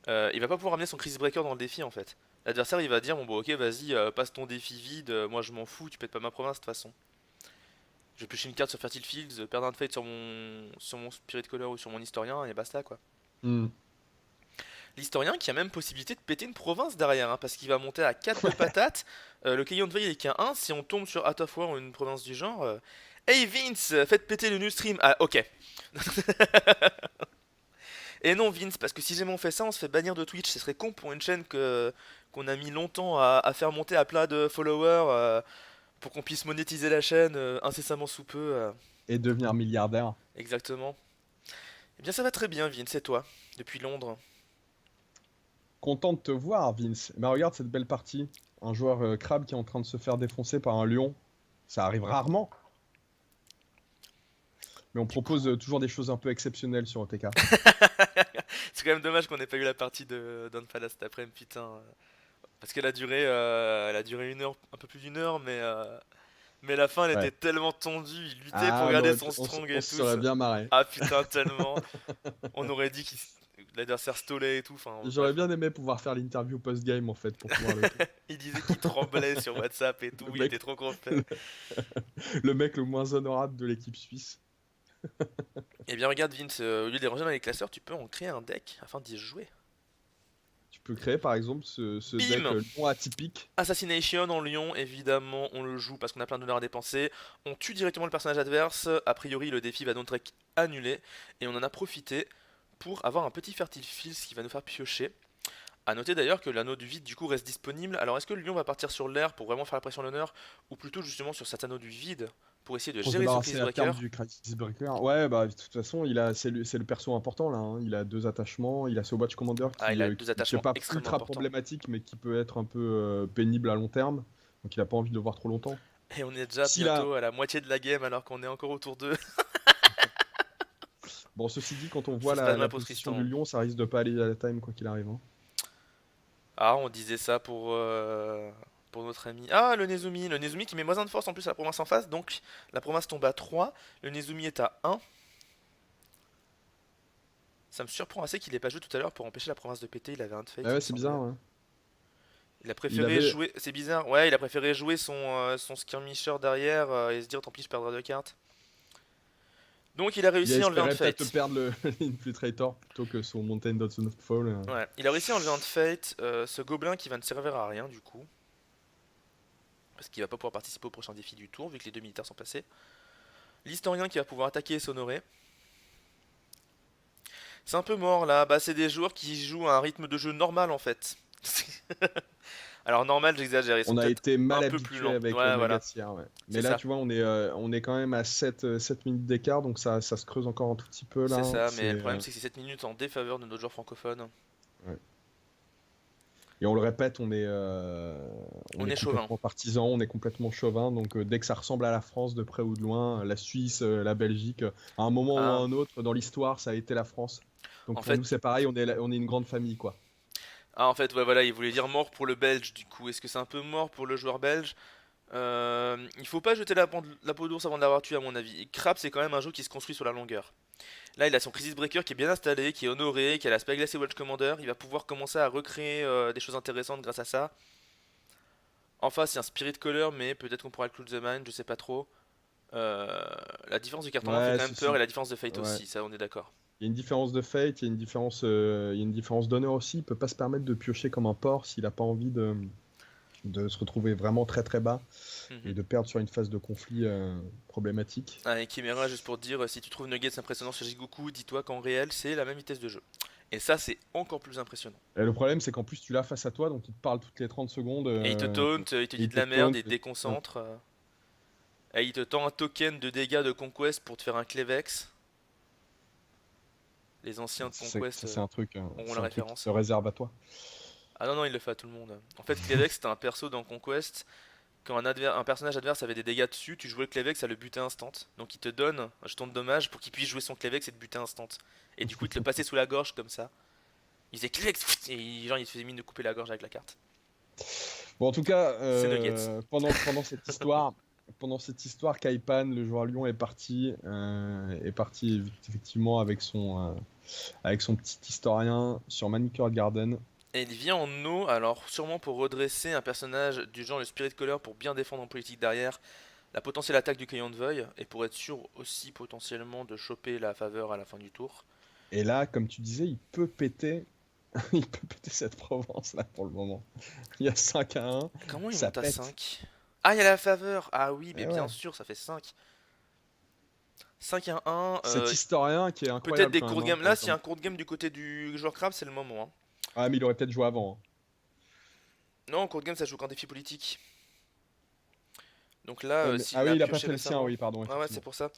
il va pas pouvoir ramener son Chris Breaker dans le défi en fait. L'adversaire il va dire, bon ok vas-y, passe ton défi vide, moi je m'en fous, tu pètes pas ma province de toute façon. Je vais piocher une carte sur Fertile Fields, perdre un fate sur mon Spirit Color ou sur mon historien, et basta quoi. Hmm. L'historien qui a même possibilité de péter une province derrière, hein, parce qu'il va monter à 4 de patates. Le Caillon de Veille est qu'un 1. Si on tombe sur Out of War ou une province du genre. Hey Vince, faites péter le new stream. Ah, ok. Et non, Vince, parce que si jamais on fait ça, on se fait bannir de Twitch. Ce serait con pour une chaîne qu'on a mis longtemps à faire monter à plat de followers pour qu'on puisse monétiser la chaîne incessamment sous peu. Et devenir milliardaire. Exactement. Eh bien, ça va très bien, Vince, et toi, depuis Londres. Content de te voir, Vince. Mais regarde cette belle partie. Un joueur crabe qui est en train de se faire défoncer par un lion. Ça arrive rarement. Mais on Du propose coup, toujours des choses un peu exceptionnelles sur OTK. c'est quand même dommage qu'on ait pas eu la partie de Don Palace cet après-midi, putain. Parce elle a duré une heure, un peu plus d'une heure, mais la fin elle était Ouais. tellement tendue, il luttait pour Ah, garder son strong on et se tout. serait bien marré. Ah putain, tellement. On aurait dit que l'adversaire stolait et tout, enfin J'aurais bref. bien aimé pouvoir faire l'interview post-game en fait pour pouvoir le. Il disait qu'il tremblait sur WhatsApp et tout, Le il était mec, trop confiant. le, le mec le moins honorable de l'équipe suisse. Eh bien regarde Vince, au lieu de les ranger dans les classeurs, tu peux en créer un deck afin d'y jouer. Tu peux créer par exemple ce deck Bim! non atypique. Assassination en Lion, évidemment, on le joue parce qu'on a plein d'honneur à dépenser. On tue directement le personnage adverse. A priori, le défi va donc être annulé. Et on en a profité pour avoir un petit Fertile Fields qui va nous faire piocher. A noter d'ailleurs que l'anneau du vide du coup reste disponible. Alors est-ce que le lion va partir sur l'air pour vraiment faire la pression à l'honneur ou plutôt justement sur cet anneau du vide pour essayer de Pour se gérer son débarrasser Crisis à terme Breaker? du Crisis Breaker. Ouais, bah de toute façon, c'est le perso important là, hein. Il a deux attachements. Il a ce Watch Commander Ah, il a qui deux est attachements pas extrêmement ultra importants. problématique, mais qui peut être un peu pénible à long terme. Donc il a pas envie de le voir trop longtemps. Et on est déjà S'il a. bientôt à la moitié de la game alors qu'on est encore autour d'eux. Bon, ceci dit, quand on voit Ça se passe la mal pour position du Tristan. lion, ça risque de pas aller à la time quoi qu'il arrive, hein. Ah, on disait ça pour notre ami. Ah, le Nezumi. Le Nezumi qui met moins 1 de force en plus à la province en face. Donc la province tombe à 3. Le Nezumi est à 1. Ça me surprend assez qu'il ait pas joué tout à l'heure pour empêcher la province de péter. Il avait un de fate, Ah il ouais, me c'est semblait. bizarre, ouais. Il a Il préféré avait. jouer. C'est bizarre. Ouais, il a préféré jouer son skirmisher derrière et se dire tant pis, je perdrai 2 cartes. Donc il a Il a réussi à enlever un de espéré peut-être fate. perdre l'Infiltrator plutôt que son Mountain Dots of Fall. Ouais, il a réussi à enlever un de fate. Ce gobelin qui va ne servir à rien du coup. Parce qu'il va pas pouvoir participer au prochain défi du tour vu que les deux militaires sont passés. L'historien qui va pouvoir attaquer et s'honorer. C'est un peu mort là, bah c'est des joueurs qui jouent à un rythme de jeu normal en fait. Alors normal j'exagère, ils sont On a peut-être été un mal peu plus habitué lents. avec Ouais voilà, Megatia, ouais. c'est Mais là, ça. tu vois, on est quand même à 7 minutes d'écart, donc ça se creuse encore un tout petit peu C'est là. ça, mais le problème c'est que c'est 7 minutes en défaveur de nos joueurs francophones. Ouais. Et on le répète, on On est est chauvin. complètement partisan, on est complètement chauvin. Donc dès que ça ressemble à la France, de près ou de loin, la Suisse, la Belgique, à un moment ou à Ah, un autre, dans l'histoire, ça a été la France. Donc en pour nous, fait, c'est pareil, on est une grande famille, quoi. ouais voilà, il voulait dire mort pour le belge du coup. Est-ce que c'est un peu mort pour le joueur belge? Il faut pas jeter la peau d'ours avant de l'avoir tué à mon avis. Et Crap c'est quand même un jeu qui se construit sur la longueur. Là, il a son Crisis Breaker qui est bien installé, qui est honoré, qui a l'aspect glacé Watch Commander. Il va pouvoir commencer à recréer des choses intéressantes grâce à ça. En face, il y a un Spirit Color, mais peut-être qu'on pourra le Close the Mind, je sais pas trop. Euh, la différence du carton blanc fait Ouais, quand même peur et la différence de Fate ouais. aussi, ça on est d'accord. Il y a une différence de fate, il y a une différence d'honneur aussi. Il peut pas se permettre de piocher comme un porc s'il a pas envie de se retrouver vraiment très très bas et Mhm. de perdre sur une phase de conflit problématique. Ah, et Chimera, juste pour te dire, si tu trouves Nuggets impressionnant sur Jigoku, dis-toi qu'en réel, c'est la même vitesse de jeu. Et ça, c'est encore plus impressionnant. Et le problème, c'est qu'en plus, tu l'as face à toi, donc il te parle toutes les 30 secondes. Et il te taunt, il te Et dit il de te la merde, taunt. il te déconcentre. Et il te tend un token de dégâts de Conquest pour te faire un Clevex. Les anciens de Conquest Ça, c'est un truc, auront c'est la un truc qui te référence. réserve à toi. Ah non, non, il le fait à tout le monde. En fait, Clevex, c'était un perso dans Conquest. Quand un personnage adverse avait des dégâts dessus, tu jouais le Clevex, ça le butait instant. Donc il te donne un jeton de dommage pour qu'il puisse jouer son Clevex et te buter instant. Et du coup, il te le passait sous la gorge comme ça. Il faisait Clevex et genre, il te faisait mine de couper la gorge avec la carte. Bon, en tout cas, C'est Nuggets. pendant cette histoire, Kaipan, le joueur Lyon, est parti effectivement avec son petit historien sur Manicure Garden. Et il vient en eau, alors sûrement pour redresser un personnage du genre le Spirit Caller pour bien défendre en politique derrière la potentielle attaque du Caillon de Veuil et pour être sûr aussi potentiellement de choper la faveur à la fin du tour. Et là, comme tu disais, il peut péter, il peut péter cette Provence là pour le moment. Il y a 5-1, Comment il ça monte à pète. 5? Ah, il y a la faveur! Ah oui, mais Et bien ouais. sûr, ça fait 5. 5 à 1. Cet historien qui est Peut-être incroyable des quand même. court Hein, games. Là, s'il y a un court game du côté du joueur crabe, c'est le moment. Hein. Ah, mais il aurait peut-être joué avant. Hein. Non, court game, ça joue qu'en défi politique. Donc là, Ouais, s'il ah oui, l'a il a pas pioché fait le sien, récemment. oui, pardon, Ah ouais, c'est effectivement. pour ça.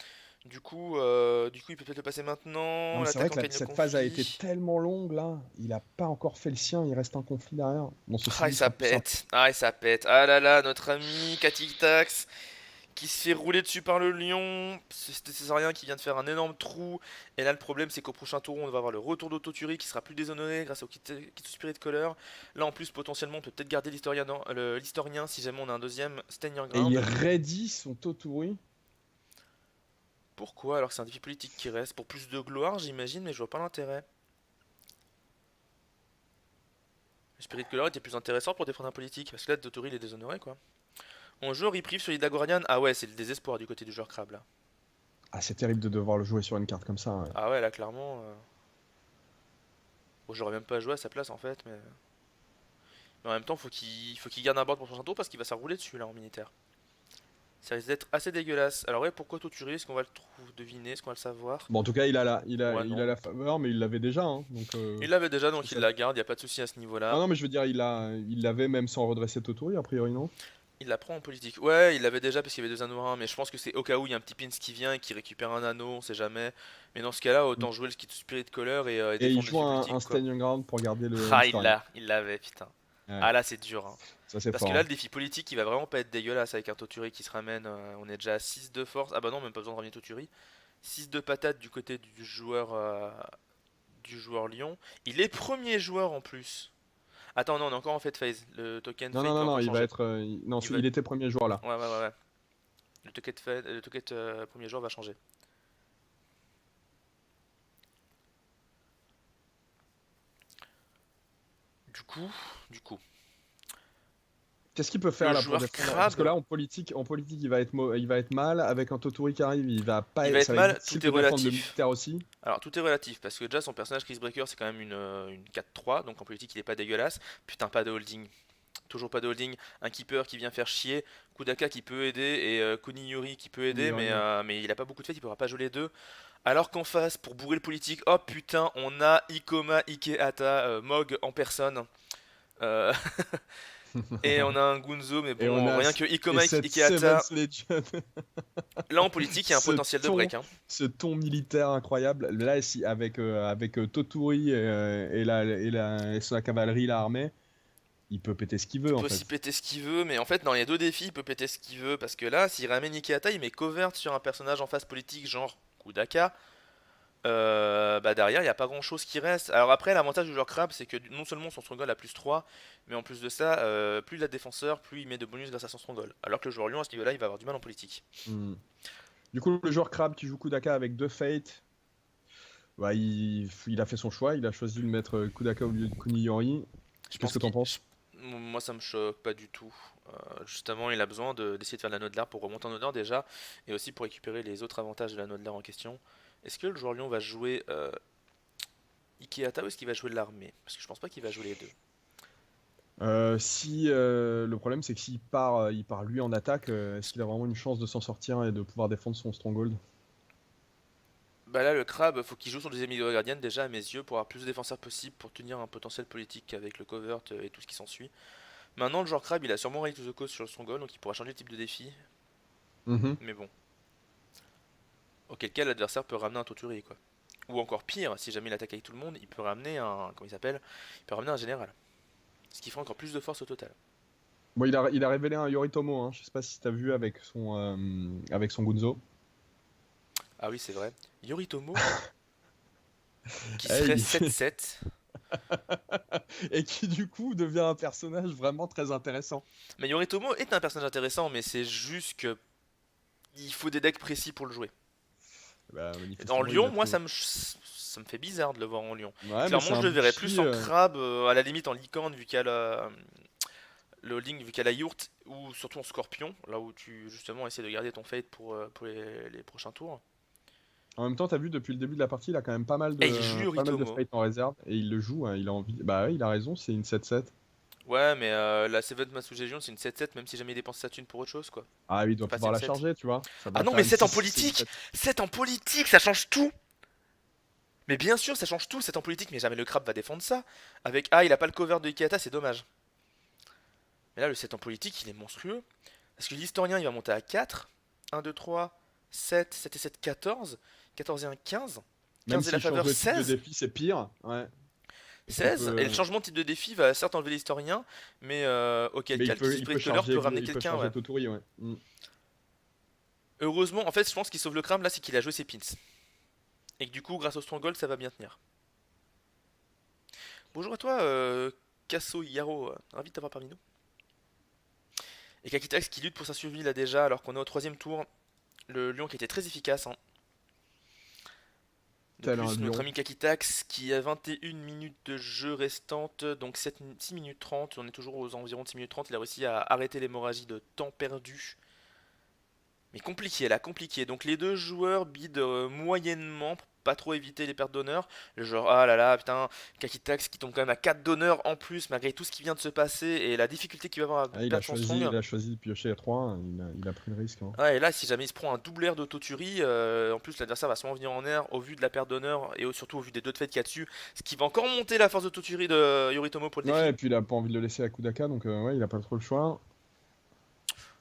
Du coup, il peut peut-être le passer Non, maintenant. mais c'est vrai L'attaquant que gagne le cette phase a été conflit. tellement longue là, il a pas encore fait le sien, il reste un conflit derrière. Bon, ceci Ah, et dit, ce ça sera plus simple. pète. Ah, et ça pète. Ah là là, notre ami Katitax qui se fait rouler dessus par le lion. C'est Césarien qui vient de faire un énorme trou. Et là, le problème, c'est qu'au prochain tour, on va avoir le retour d'Autoturi qui sera plus déshonoré grâce au kit Spirit Color. Là, en plus, potentiellement, on peut peut-être garder l'historien si jamais on a un deuxième Stand Et il Ground. ready son Toturi. Pourquoi? Alors que c'est un défi politique qui reste. Pour plus de gloire, j'imagine, mais je vois pas l'intérêt. Le Spirit Color était plus intéressant pour défendre un politique. Parce que là, Autori, il est déshonoré, quoi. On joue Reprieve sur l'Ida Guardian. Ah ouais, c'est le désespoir du côté du joueur crabe, là. Ah, c'est terrible de devoir le jouer sur une carte comme ça. Ouais. Ah ouais, là, clairement. Bon, j'aurais même pas joué à sa place, en fait, mais en même temps, faut qu'il garde un board pour son tour parce qu'il va se rouler dessus, là, en militaire. Ça risque d'être assez dégueulasse. Alors ouais, pourquoi Toturi? Est-ce qu'on va deviner? Est-ce qu'on va le savoir? Bon, en tout cas, Ouais, il non. a la faveur, mais il l'avait déjà. Hein, donc, Il l'avait déjà, c'est donc il ça. la garde, y a pas de souci à ce Ah niveau-là. non, mais je veux dire, il l'avait même sans redresser Toturi, a priori, non? Il la prend en politique. Ouais, il l'avait déjà parce qu'il y avait deux anneaux 1, mais je pense que c'est au cas où il y a un petit pins qui vient et qui récupère un anneau, on sait jamais. Mais dans ce cas-là, Mm. autant jouer le skill Spirit Color et Et il défendre le joue défi un politique, quoi. Stand Your Ground pour garder Ah, l'historien. il l'avait, putain. Ouais, Ah là, c'est dur, hein. ça c'est Parce que fort. là, Hein. le défi politique, il va vraiment pas être dégueulasse avec un Toturi qui se ramène. On est déjà à 6 de force. Ah bah non, même pas besoin de ramener Toturi. 6 de patate du côté du joueur Lyon. Il est premier joueur en plus. Attends, non, on est encore en fait phase. Le token Non, non, fate non, peut non, encore il va changer. être. Non, Il va... il était premier joueur là. Ouais, ouais, ouais, ouais. Le token premier joueur va changer. Du coup, du coup, Qu'est-ce qu'il peut le faire là pour joueur défendre? Parce que crabe, là en politique, il va être mal. Avec un Toturi qui arrive, il va pas, il va être ça va être mal, difficile tout est de défendre le relatif. militaire aussi. Alors tout est relatif parce que déjà son personnage Chris Breaker c'est quand même une 4-3 donc en politique il est pas dégueulasse. Putain, pas de holding. Toujours pas de holding. Un keeper qui vient faire chier. Kudaka qui peut aider et Kuniori qui peut aider Kuniyori, ouais. mais il a pas beaucoup de fait, il pourra pas jouer les deux. Alors qu'en face, pour bourrer le politique, oh putain, on a Ikoma Ikehata, Mog en personne. Euh, et on a un Gunzo, mais Et on bon, a rien que et Ikoma cette Ikehata, Seven's Legion, là en politique il y a un ce potentiel de break. Hein. ce ton militaire incroyable. Là, si, avec Toturi et sa cavalerie, l'armée, il peut péter ce qu'il Il veut en peut aussi fait. péter ce qu'il veut, mais en fait, dans les deux défis, il peut péter ce qu'il veut. Parce que là, s'il ramène Ikehata, il met covert sur un personnage en phase politique, genre Kudaka. Bah derrière, il n'y a pas grand chose qui reste. Alors après, l'avantage du joueur crabe, c'est que non seulement son stronghold a plus 3, mais en plus de ça, plus il a de défenseur, plus il met de bonus grâce à son stronghold. Alors que le joueur lion, à ce niveau-là, il va avoir du mal en politique. Hmm. Du coup, le joueur crabe qui joue Kudaka avec deux Fate, bah, il a fait son choix. Il a choisi de mettre Kudaka au lieu de Kuniyori. Je Qu'est-ce pense que t'en qu'il. penses? Moi, ça me choque pas du tout. Justement, il a besoin d'essayer de faire de l'anneau de l'air pour remonter en honneur déjà, et aussi pour récupérer les autres avantages de l'anneau de l'air en question. Est-ce que le joueur lion va jouer Ikehata ou est-ce qu'il va jouer l'armée? Parce que je pense pas qu'il va jouer les deux. Si le problème c'est que il part lui en attaque, est-ce qu'il a vraiment une chance de s'en sortir et de pouvoir défendre son stronghold? Bah là, le crabe, faut qu'il joue sur des ennemis de gardienne déjà à mes yeux pour avoir plus de défenseurs possible pour tenir un potentiel politique avec le covert et tout ce qui s'ensuit. Maintenant, le joueur crabe, il a sûrement Ready to the Cause sur son goal, donc il pourra changer de type de défi. Mhm. Mais bon, auquel cas l'adversaire peut ramener un Toturi quoi. Ou encore pire, si jamais il attaque avec tout le monde, il peut ramener un, comment il s'appelle, il peut ramener un général. Ce qui fera encore plus de force au total. Bon, il a révélé un Yoritomo, hein. Je sais pas si t'as vu avec son Gunzo. Ah oui, c'est vrai. Yoritomo, qui Eh, serait 7-7. Et qui du coup devient un personnage vraiment très intéressant. Mais Yoritomo est un personnage intéressant, mais c'est juste que il faut des decks précis pour le jouer. Bah, En manifestement, il Lyon, a moi, trouvé. ça me fait bizarre de le voir en Lyon. Ouais, mais c'est Clairement, un je le verrais plus Bushi. en crabe, à la limite en licorne, vu qu'il y a le holding, vu qu'il y a la yourte, ou surtout en scorpion, là où tu justement essaies de garder ton fate pour les prochains tours. En même temps, t'as vu depuis le début de la partie, il a quand même Et il joue pas mal de Yoritomo. fights en réserve et il le joue, hein, il a envie. Bah ouais, il a raison, c'est une 7-7. Ouais, mais la Seventh Masugejon, c'est une 7-7, même si jamais il dépense sa thune pour autre chose, quoi. Ah oui, il doit C'est pas pouvoir la 7-7. charger, tu vois. Ça Ah va non, faire mais une 7 en 6, c'est une politique! 7. 7 en politique, ça change tout! Mais bien sûr, ça change tout, 7 en politique, mais jamais le crabe va défendre ça. Avec ah, il a pas le cover de Ikehata, c'est dommage. Mais là, le 7 en politique, il est monstrueux. Parce que l'historien, il va monter à 4. 1, 2, 3, 7, 7 et 7, 14. 14 et 1, 15. Même 15 et la s'il change faveur, de type de 16. défi, c'est pire. Ouais. Parce qu'il 16. Et le peut. changement de type de défi va certes enlever l'historien, mais auquel Mais cas le Kiss il peut Breaker peut ramener il peut quelqu'un, charger ouais. Toturi, ouais. Mm. Heureusement, en fait, je pense qu'il sauve le crâne là, c'est qu'il a joué ses pins. Et que du coup, grâce au Stronghold, ça va bien tenir. Bonjour à toi, Kasso Yaro, ravi de t'avoir parmi nous. Et Kakitax qui lutte pour sa survie là déjà, alors qu'on est au troisième tour. Le lion qui était très efficace, hein. De Tel un plus, notre lion. ami Kakitax qui a 21 minutes de jeu restantes, donc 6 minutes 30, on est toujours aux environs de 6 minutes 30, il a réussi à arrêter l'hémorragie de temps perdu. Mais compliqué là, compliqué. Donc les deux joueurs bident moyennement pour pas trop éviter les pertes d'honneur. Le genre, ah là là, putain, Kakitax qui tombe quand même à 4 d'honneur en plus, malgré tout ce qui vient de se passer et la difficulté qu'il va avoir à Ah, perdre son strong. il a choisi de piocher à 3. Il a pris le risque, hein. Ouais, et là, si jamais il se prend un double air d'autoturie, en plus l'adversaire va sûrement venir en air au vu de la perte d'honneur et surtout au vu des deux de fête qu'il y a dessus, ce qui va encore monter la force d'autoturie de Yoritomo pour le Ouais, défi. et puis il a pas envie de le laisser à Kudaka, donc ouais, il a pas trop le choix.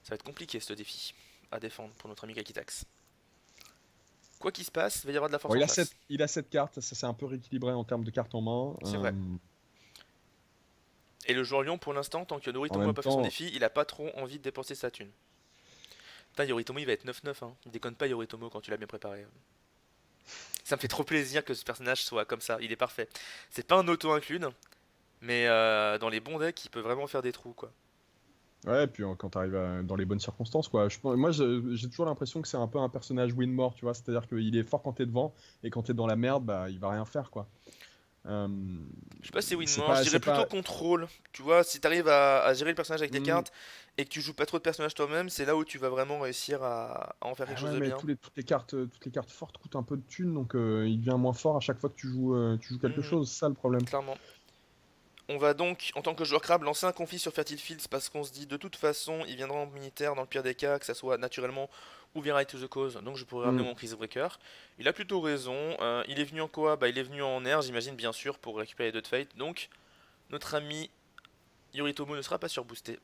Ça va être compliqué ce défi à défendre pour notre ami Kakitax. Quoi qu'il se passe, il va y avoir de la Bon, force en face. il a 7 cartes, ça c'est un peu rééquilibré en termes de cartes en main. C'est vrai. Et le joueur Lyon, pour l'instant, tant que En Yoritomo n'a même pas fait son temps, défi, il a pas trop envie de dépenser sa thune. Putain, Yoritomo il va être 9-9, hein. Il déconne pas Yoritomo quand tu l'as bien préparé. Ça me fait trop plaisir que ce personnage soit comme ça, il est parfait. C'est pas un auto-include, mais dans les bons decks, il peut vraiment faire des trous, quoi. ouais, et puis quand t'arrives dans les bonnes circonstances, quoi. J'ai toujours l'impression que c'est un peu un personnage win-more, tu vois. C'est-à-dire qu'il est fort quand t'es devant, et quand t'es dans la merde, bah, il va rien faire, quoi. Euh, Je sais pas si c'est win-more, je dirais plutôt contrôle. Tu vois, si t'arrives à gérer le personnage avec tes Hmm, cartes et que tu joues pas trop de personnages toi-même, c'est là où tu vas vraiment réussir à en faire quelque ah chose ouais, de mais bien. toutes les cartes fortes coûtent un peu de thunes, donc il devient moins fort à chaque fois que tu joues quelque Mhm, chose, c'est ça le problème. clairement. On va donc, en tant que joueur crabe, lancer un conflit sur Fertile Fields parce qu'on se dit de toute façon, il viendra en militaire dans le pire des cas, que ça soit naturellement ou via Right to the Cause, donc je pourrais ramener Hmm. mon Chris Breaker. Il a plutôt raison, il est venu en quoi? Bah il est venu en air, j'imagine bien sûr, pour récupérer les deux de Fate, donc notre ami Yoritomo ne sera pas surboosté.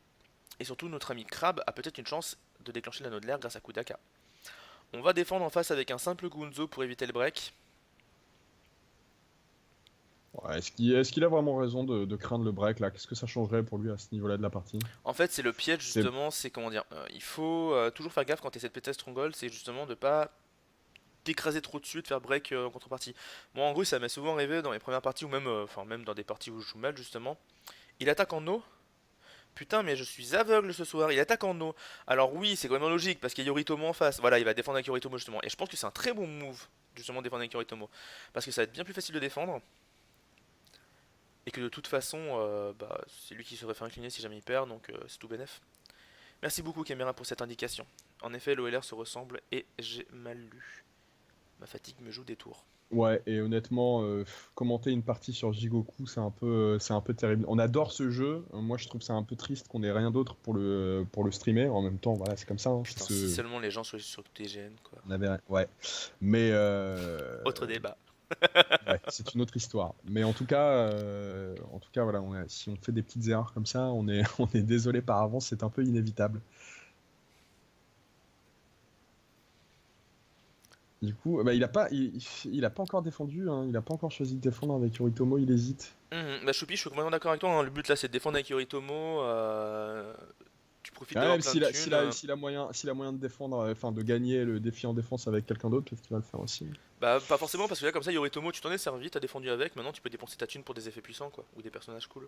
Et surtout, notre ami Crab a peut-être une chance de déclencher l'anneau de l'air grâce à Kudaka. On va défendre en face avec un simple Gunzo pour éviter le break. Ouais, est-ce qu'il a vraiment raison de craindre le break là? Qu'est-ce que ça changerait pour lui à ce niveau-là de la partie? En fait, c'est le piège C'est justement, c'est comment dire, il faut toujours faire gaffe quand tu essaies de péter Stronghold, c'est justement de pas t'écraser trop dessus, de faire break en contrepartie. Moi en gros ça m'est souvent arrivé dans les premières parties ou même, enfin même dans des parties où je joue mal justement. Il attaque en eau. Putain mais je suis aveugle ce soir, il attaque en eau. Alors oui c'est quand même logique parce qu'il y a Yoritomo en face. Voilà il va défendre avec Yoritomo justement. Et je pense que c'est un très bon move justement de défendre avec Yoritomo. Parce que ça va être bien plus facile de défendre. Et que de toute façon bah, c'est lui qui serait fait incliner si jamais il perd donc c'est tout bénef. Merci beaucoup Caméra pour cette indication. En effet l'OLR se ressemble et j'ai mal lu. Ma fatigue me joue des tours. Ouais, et honnêtement, commenter une partie sur Jigoku, c'est un peu terrible. On adore ce jeu. Moi, je trouve ça un peu triste qu'on ait rien d'autre pour le streamer. En même temps, voilà, c'est comme ça, hein, Putain, si seulement les gens sont sur TGN, quoi. on avait, ouais. Mais Autre débat. ouais, c'est une autre histoire. Mais en tout cas, voilà, si on fait des petites erreurs comme ça, on est désolé par avance. C'est un peu inévitable. Du coup, bah, il a pas encore défendu, hein, il a pas encore choisi de défendre avec Yoritomo, il hésite. Bah Choupi, je suis complètement d'accord avec toi, hein. Le but là c'est de défendre avec Yoritomo. Tu profites Ah, d'avoir même plein de thunes. s'il a moyen de défendre, enfin de gagner le défi en défense avec quelqu'un d'autre, peut-être qu'il va le faire aussi. Bah pas forcément parce que là comme ça Yoritomo tu t'en es servi, t'as défendu avec, maintenant tu peux dépenser ta thune pour des effets puissants quoi, ou des personnages cool.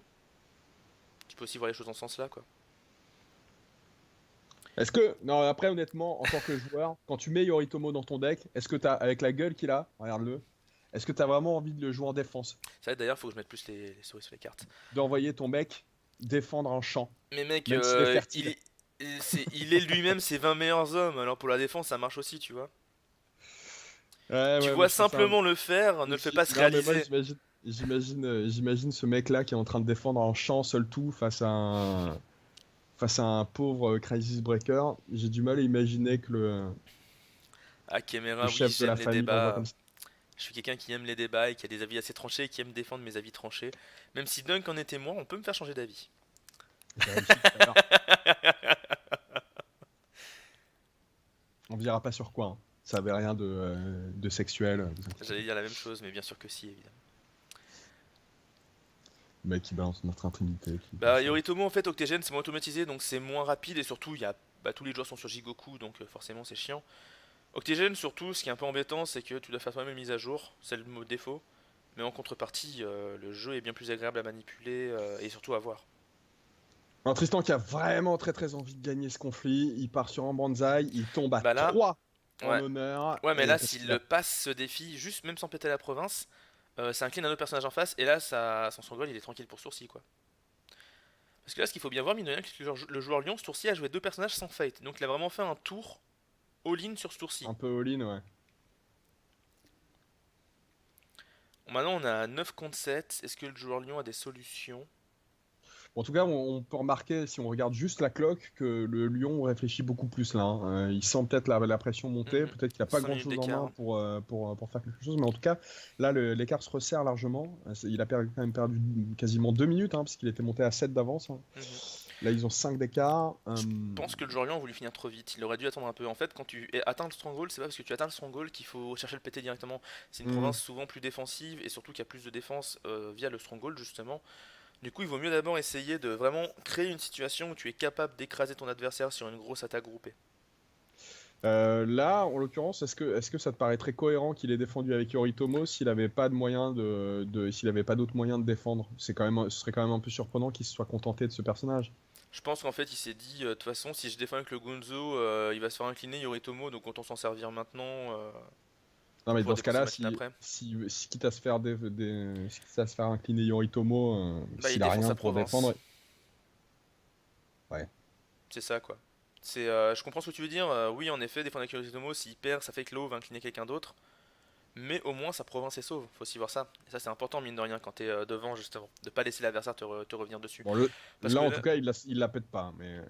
Tu peux aussi voir les choses dans ce sens là quoi. Est-ce que, non, après honnêtement, en tant que joueur, quand tu mets Yoritomo dans ton deck, est-ce que t'as, avec la gueule qu'il a, regarde-le, est-ce que t'as vraiment envie de le jouer en défense? Ça d'ailleurs faut que je mette plus les souris sur les cartes. D'envoyer ton mec défendre un champ, Mais mec, même s'il est fertile. il est lui-même ses 20 meilleurs hommes, alors pour la défense ça marche aussi tu vois. Ouais, Tu ouais, moi vois je trouve ça. simplement le faire, ne le fais pas se Non, mais moi réaliser. j'imagine ce mec-là qui est en train de défendre un champ seul tout face à un pauvre Crisis Breaker. J'ai du mal à imaginer que Ah le Kéméra, oui chef de la j'aime les famille l'envoie débats. comme ça. Je suis quelqu'un qui aime les débats et qui a des avis assez tranchés et qui aime défendre mes avis tranchés. Même si Dunk en est témoin, on peut me faire changer d'avis. J'ai réussi tout à l'heure. On verra pas sur quoi, hein. Ça avait rien de sexuel, vous inquiétez J'allais pas. dire la même chose, mais bien sûr que si, évidemment. Le mec qui balance notre intimité, qui dit Bah, ça. Yoritomo, en fait, Octégène, c'est moins automatisé, donc c'est moins rapide, et surtout, tous les joueurs sont sur Jigoku, donc forcément, c'est chiant. Octégène, surtout, ce qui est un peu embêtant, c'est que tu dois faire toi-même une mise à jour, c'est le mot défaut. Mais en contrepartie, le jeu est bien plus agréable à manipuler et surtout à voir. Un Tristan qui a vraiment très très envie de gagner ce conflit, il part sur un Banzai, il tombe à Bah là, 3 en ouais. honneur, Ouais, mais et là, parce s'il qu'il le a. passe ce défi, juste même sans péter la province, ça incline un autre personnage en face, et là, son Stronghold, il est tranquille pour ce tour-ci, quoi. Parce que là, ce qu'il faut bien voir, mine de rien, c'est que le joueur Lyon, ce tour-ci, a joué deux personnages sans Fate. Donc il a vraiment fait un tour all-in sur ce tour-ci. Un peu all-in, ouais. Bon, maintenant, on a 9 contre 7. Est-ce que le joueur Lyon a des solutions? En tout cas, on peut remarquer, si on regarde juste la cloque, que le Lion réfléchit beaucoup plus là, hein. Il sent peut-être la pression monter, Mhm. peut-être qu'il n'a pas 5 minutes grand-chose en main d'écart. pour faire quelque chose, mais en tout cas, là, l'écart se resserre largement. Il a quand même perdu quasiment 2 minutes, hein, parce qu'il était monté à 7 d'avance, hein. Mhm. Là, ils ont 5 d'écart. Je pense que le joueur Lyon a voulu finir trop vite. Il aurait dû attendre un peu. En fait, quand tu atteins le Stronghold, c'est pas parce que tu atteins le Stronghold qu'il faut chercher le PT directement. C'est une Hmm. province souvent plus défensive et surtout qui a plus de défense via le Stronghold, justement. Du coup, il vaut mieux d'abord essayer de vraiment créer une situation où tu es capable d'écraser ton adversaire sur une grosse attaque groupée. Là, en l'occurrence, est-ce que ça te paraît très cohérent qu'il ait défendu avec Yoritomo s'il n'avait pas de moyen s'il avait pas d'autres moyens de défendre? Ce serait quand même un peu surprenant qu'il se soit contenté de ce personnage. Je pense qu'en fait, il s'est dit, de toute façon, si je défends avec le Gunzo, il va se faire incliner Yoritomo, donc autant s'en servir maintenant Non, pour mais pouvoir dans ce dépenser cas-là, ma thune après. si quitte à se faire si quitte à se faire incliner Yoritomo, Bah, il s'il a défend sa rien pour province. défendre, ouais. C'est ça, quoi. Je comprends ce que tu veux dire. Oui, en effet, défendre avec Yoritomo, s'il perd, ça fait que l'eau va incliner quelqu'un d'autre. Mais au moins, sa province est sauve. Faut aussi voir ça. Et ça, c'est important, mine de rien, quand t'es devant, justement. De pas laisser l'adversaire te revenir dessus. Bon, Parce là, que en là, tout cas, il la pète pas, mais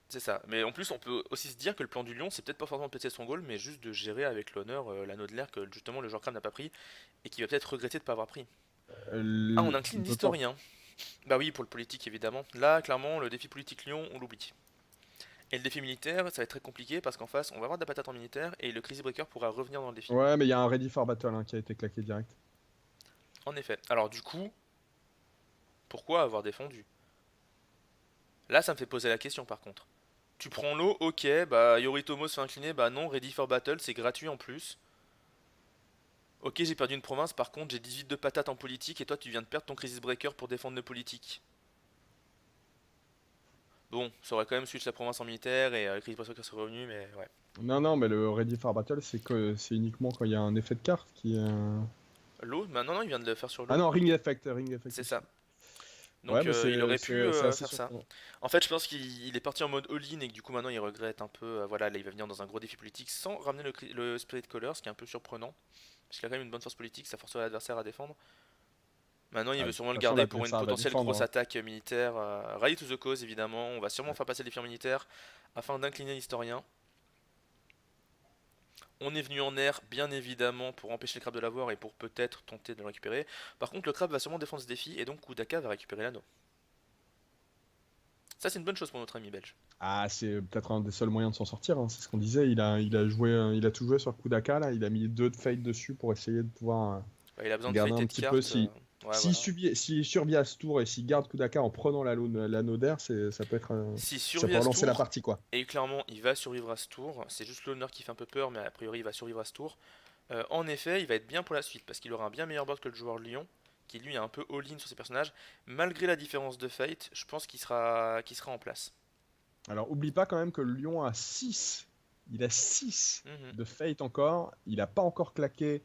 c'est ça. Mais en plus, on peut aussi se dire que le plan du lion, c'est peut-être pas forcément de péter son goal, mais juste de gérer avec l'honneur l'anneau de l'air que justement le joueur crâne n'a pas pris et qui va peut-être regretter de pas avoir pris. Ah, on incline on peut pas. l'historien. Bah oui, pour le politique évidemment. Là, clairement, le défi politique lion, on l'oublie. Et le défi militaire, ça va être très compliqué parce qu'en face, on va avoir de la patate en militaire et le Crazy Breaker pourra revenir dans le défi. Ouais, mais il y a un Ready for Battle, hein, qui a été claqué direct. En effet. Alors du coup, pourquoi avoir défendu? Là, ça me fait poser la question par contre. Tu prends l'eau, ok, bah Yoritomo se fait incliner, bah non, Ready for Battle, c'est gratuit en plus. Ok, j'ai perdu une province, par contre j'ai 18 de patates en politique et toi tu viens de perdre ton Crisis Breaker pour défendre le politique. Bon, ça aurait quand même switch la province en militaire et le Crisis Breaker serait revenu, mais ouais. Non, non, mais le Ready for Battle, c'est uniquement quand il y a un effet de carte qui. L'eau, bah non, non, il vient de le faire sur Ah l'eau. non, Ring Effect C'est aussi. ça. Ouais, Donc mais il aurait pu c'est assez faire ça. surprenant. En fait, je pense qu'il est parti en mode all-in et que du coup maintenant il regrette un peu. Voilà, là il va venir dans un gros défi politique sans ramener le Spirit Color, ce qui est un peu surprenant. Parce qu'il a quand même une bonne force politique, ça forcerait l'adversaire à défendre. Maintenant, il Ah, veut de toute sûrement le façon, garder pour une l'adversaire va potentielle défendre, grosse hein. attaque militaire. Rally to the cause, évidemment. On va sûrement Ouais. faire passer le défiant militaire afin d'incliner l'historien. On est venu en air, bien évidemment, pour empêcher le crabe de l'avoir et pour peut-être tenter de le récupérer. Par contre, le crabe va sûrement défendre ce défi et donc Kudaka va récupérer l'anneau. Ça, c'est une bonne chose pour notre ami belge. Ah, c'est peut-être un des seuls moyens de s'en sortir, hein. C'est ce qu'on disait. Il a joué, il a tout joué sur Kudaka là. Il a mis 2 de fate dessus pour essayer de pouvoir Ouais, il a besoin de garder fêter un de petit peu. cartes. Si Ouais, voilà. s'il survit à ce tour et s'il garde Kudaka en prenant l'anneau d'air, ça peut être, S'il ça survit peut à ce relancer la tour, partie quoi. et clairement il va survivre à ce tour, c'est juste l'honneur qui fait un peu peur, mais a priori il va survivre à ce tour. En effet, il va être bien pour la suite, parce qu'il aura un bien meilleur board que le joueur Lyon, qui lui est un peu all-in sur ses personnages. Malgré la différence de fate, je pense qu'il sera en place. Alors oublie pas quand même que Lyon a 6. Il a 6 Mhm. de fate encore. Il a pas encore claqué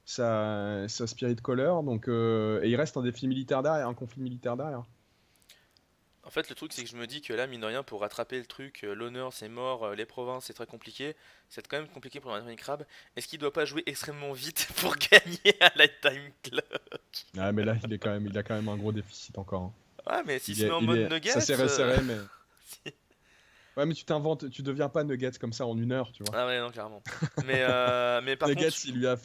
sa Spirit Color, donc et il reste un défi militaire derrière, un conflit militaire derrière. En fait, le truc, c'est que je me dis que là, mine de rien, pour rattraper le truc, l'honneur c'est mort, les provinces c'est très compliqué, c'est quand même compliqué pour un crabe. Est-ce qu'il doit pas jouer extrêmement vite pour gagner à la time club? Ah mais là il a quand même un gros déficit encore, hein. Ouais, mais s'il se met en mode Ça nuggets. s'est resserré, mais Si- ouais, mais tu t'inventes, tu deviens pas Nuggets comme ça en 1 heure, tu vois. Ah ouais, non, clairement. Mais par contre, Nuggets, il lui a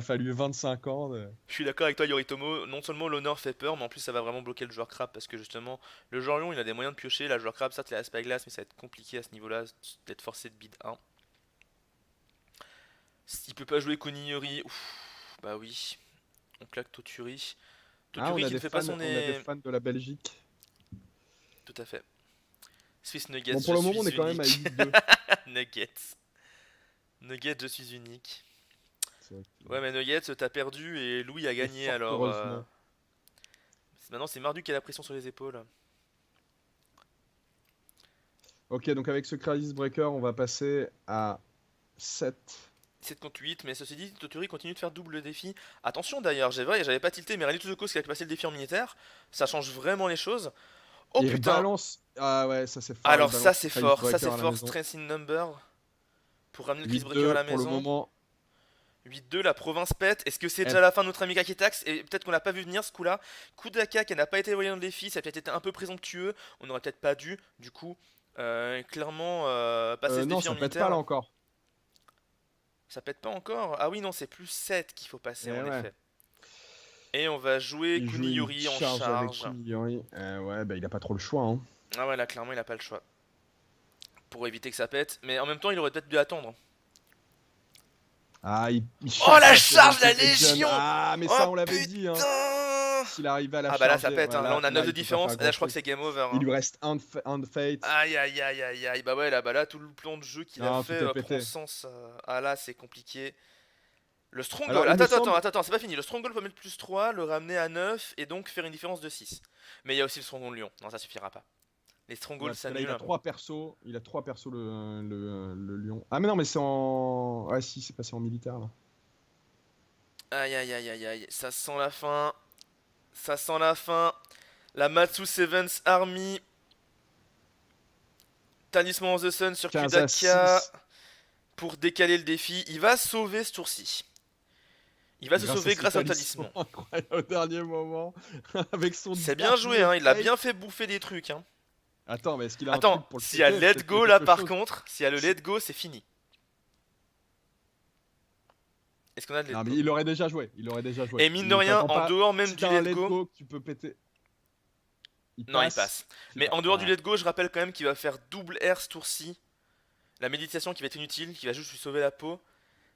fallu 25 ans. je suis d'accord avec toi, Yoritomo. Non seulement l'honneur fait peur, mais en plus ça va vraiment bloquer le joueur crabe parce que justement, le joueur lion il a des moyens de piocher. La joueur crabe, ça, il a l'aspect glace, mais ça va être compliqué à ce niveau-là d'être forcé de bid 1. Il peut pas jouer Kuniyori. Ouf, bah oui, on claque Toturi. Ah, Toturi qui ne fait pas son on a des nez. fans de la Belgique. Tout à fait. Swiss Nuggets, Bon, pour je le moment, suis on est quand même à unique. 8-2. Nuggets. Nuggets, je suis unique. C'est vrai Ouais, mais Nuggets, t'as perdu et Louis a et gagné fort alors. heureusement. Maintenant, c'est Marduk qui a la pression sur les épaules. Ok, donc avec ce Crisis Breaker, on va passer à 7. 7 contre 8, mais ceci dit, Toturi continue de faire double défi. Attention d'ailleurs, j'avais pas tilté, mais Rally to the Cause qui a passé le défi en militaire, ça change vraiment les choses. Oh Il putain! balance. Ah ouais, ça c'est fort. Il Alors ça balance c'est Crisis fort, ça Breaker c'est à la fort, maison. Stress in Number, pour ramener le Chris Breaker à 8-2 la pour le maison. moment. 8-2, la province pète. Est-ce que c'est Eh, déjà la fin de notre ami Kaketax? Et peut-être qu'on l'a pas vu venir ce coup-là. Kudaka qui n'a pas été voyant de défi, ça a peut-être été un peu présomptueux. On aurait peut-être pas dû, du coup, clairement passer ce non, défi en ça pète pas là militaire. encore. Ça pète pas encore? Ah oui, non, c'est plus 7 qu'il faut passer Eh en ouais. effet. Et on va jouer Il joue une Kuniyori en charge avec charge. Kuniyori. Ouais, bah il a pas trop le choix, hein. Ah ouais, là clairement il a pas le choix. Pour éviter que ça pète. Mais en même temps, il aurait peut-être dû attendre. Ah, il Oh charge la sa charge, la Seventh Legion. Légion! Ah, mais Oh ça on l'avait dit, hein. putain! S'il arrivait à la Ah bah là ça charger, pète, hein. Là on a 9 de il peut pas différence. faire Là je crois que grand-chose. c'est game over, Il hein. lui reste un de fate. Aïe aïe aïe aïe aïe. Bah ouais, là, tout le plan de jeu qu'il a Non, fait tout est prend pété. sens. Ah là c'est compliqué. Le Alors, Stronghold, il me attends, semble. attends, c'est pas fini. Le Stronghold peut mettre plus 3, le ramener à 9 et donc faire une différence de 6. Mais il y a aussi le Stronghold Lyon. Non, ça suffira pas. Les Ouais, Strongholds parce que là, il a s'annulent. 3 persos. Il a 3 persos, le lion. Ah, mais non, mais c'est en. Ouais, si, c'est passé en militaire là. Aïe aïe aïe aïe aïe. Ça sent la fin. Ça sent la fin. La Matsu Seven's Army. Talisman of the Sun sur 15 à Kudaka 6. pour décaler le défi. Il va sauver ce tour-ci. Il va se sauver ce grâce au talisman. incroyable au dernier moment. Avec son. C'est bien joué, hein. Il a bien fait bouffer des trucs, hein. Attends, mais est-ce qu'il a un Attends, truc pour le s'il y a péter? let Peut-être go qu'il a là quelque par chose. contre, s'il y a le let go, c'est fini. Est-ce qu'on a de let Non, mais go? il aurait déjà joué. Il aurait déjà joué. Et mine de rien, en dehors même Si du t'as un let let go. go que tu peux péter. Non, il passe. Si Mais t'as- en dehors du Ouais. let go, je rappelle quand même qu'il va faire double R ce tour-ci. La méditation qui va être inutile, qui va juste lui sauver la peau.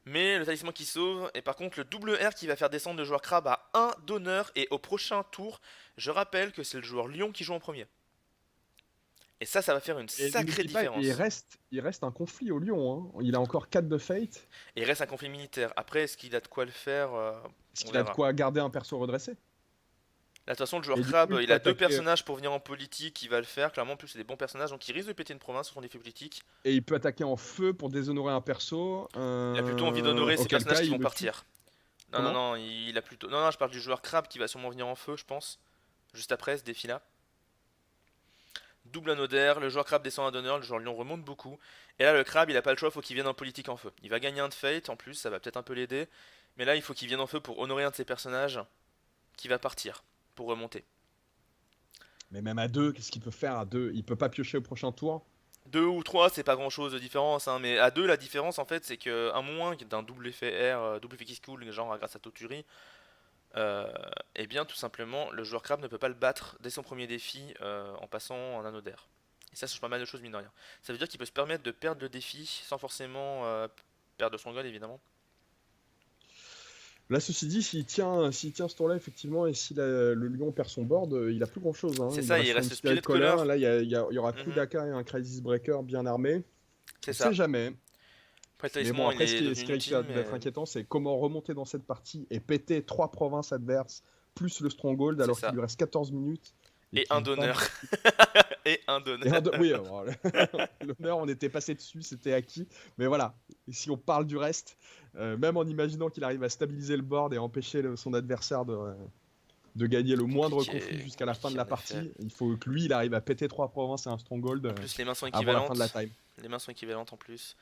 Mais le talisman qui sauve, et par contre le double R qui va faire descendre le joueur crabe à 1 d'honneur. Et au prochain tour, je rappelle que c'est le joueur lion qui joue en premier. Et ça va faire une Et sacrée n'oublie pas, différence. il reste un conflit au lion, hein. Il a encore 4 de fate. Et il reste un conflit militaire. Après, est-ce qu'il a de quoi le faire Est-ce On qu'il a de verra. quoi garder un perso redressé? Là, de toute façon, le joueur Et du crabe, coup, il il peut a deux attaquer. personnages pour venir en politique, il va le faire. Clairement, en plus, c'est des bons personnages, donc il risque de péter une province sur son défi politique. Et il peut attaquer en feu pour déshonorer un perso. Il a plutôt envie d'honorer ces Auquel personnages cas, qui il vont le tue. partir. Non, non, Comment? non, il a plutôt. Non, non, je parle du joueur crabe qui va sûrement venir en feu, je pense. Juste après ce défi-là. double anneau d'air, le joueur crabe descend un d'honneur, le joueur lion remonte beaucoup. Et là, le crabe, il a pas le choix, faut qu'il vienne en politique en feu. Il va gagner un de fate, en plus, ça va peut-être un peu l'aider. Mais là, il faut qu'il vienne en feu pour honorer un de ses personnages qui va partir pour remonter. Mais même à 2, qu'est-ce qu'il peut faire à 2? Il peut pas piocher au prochain tour? Deux ou trois, c'est pas grand chose de différence, hein, mais à deux, la différence en fait, c'est que un moins d'un double effet R, double effet qui se cool, genre grâce à Toturi, et bien tout simplement, le joueur crabe ne peut pas le battre dès son premier défi en passant en anneau d'air. Et ça change pas mal de choses, mine de rien. Ça veut dire qu'il peut se permettre de perdre le défi sans forcément perdre son goal, évidemment. Là, ceci dit, s'il tient ce tour-là, effectivement, et si le lion perd son board, il a plus grand-chose, hein. C'est Il ça, il reste une reste Spirit Spirit Caller. Caller. Là, il y aura Mhm, Kudaka et un Crisis Breaker bien armés. c'est On sait ça. jamais. Après, le Mais bon, talisman, il après, est devenu ce qui risque inutile, d'être mais inquiétant, c'est comment remonter dans cette partie et péter 3 provinces adverses, plus le Stronghold, c'est alors qu'il ça. lui reste 14 minutes. Et Et un qu'il bat. d'honneur. Et un Et d'honneur. oui, alors, l'honneur, on était passé dessus, c'était acquis. Mais voilà, et si on parle du reste, même en imaginant qu'il arrive à stabiliser le board et empêcher son adversaire de gagner le moindre conflit jusqu'à la fin de Compliqué la en effet. partie, il faut que lui, il arrive à péter 3 provinces et un stronghold En plus, les mains sont avant la fin de la équivalentes. time. Les mains sont équivalentes en plus.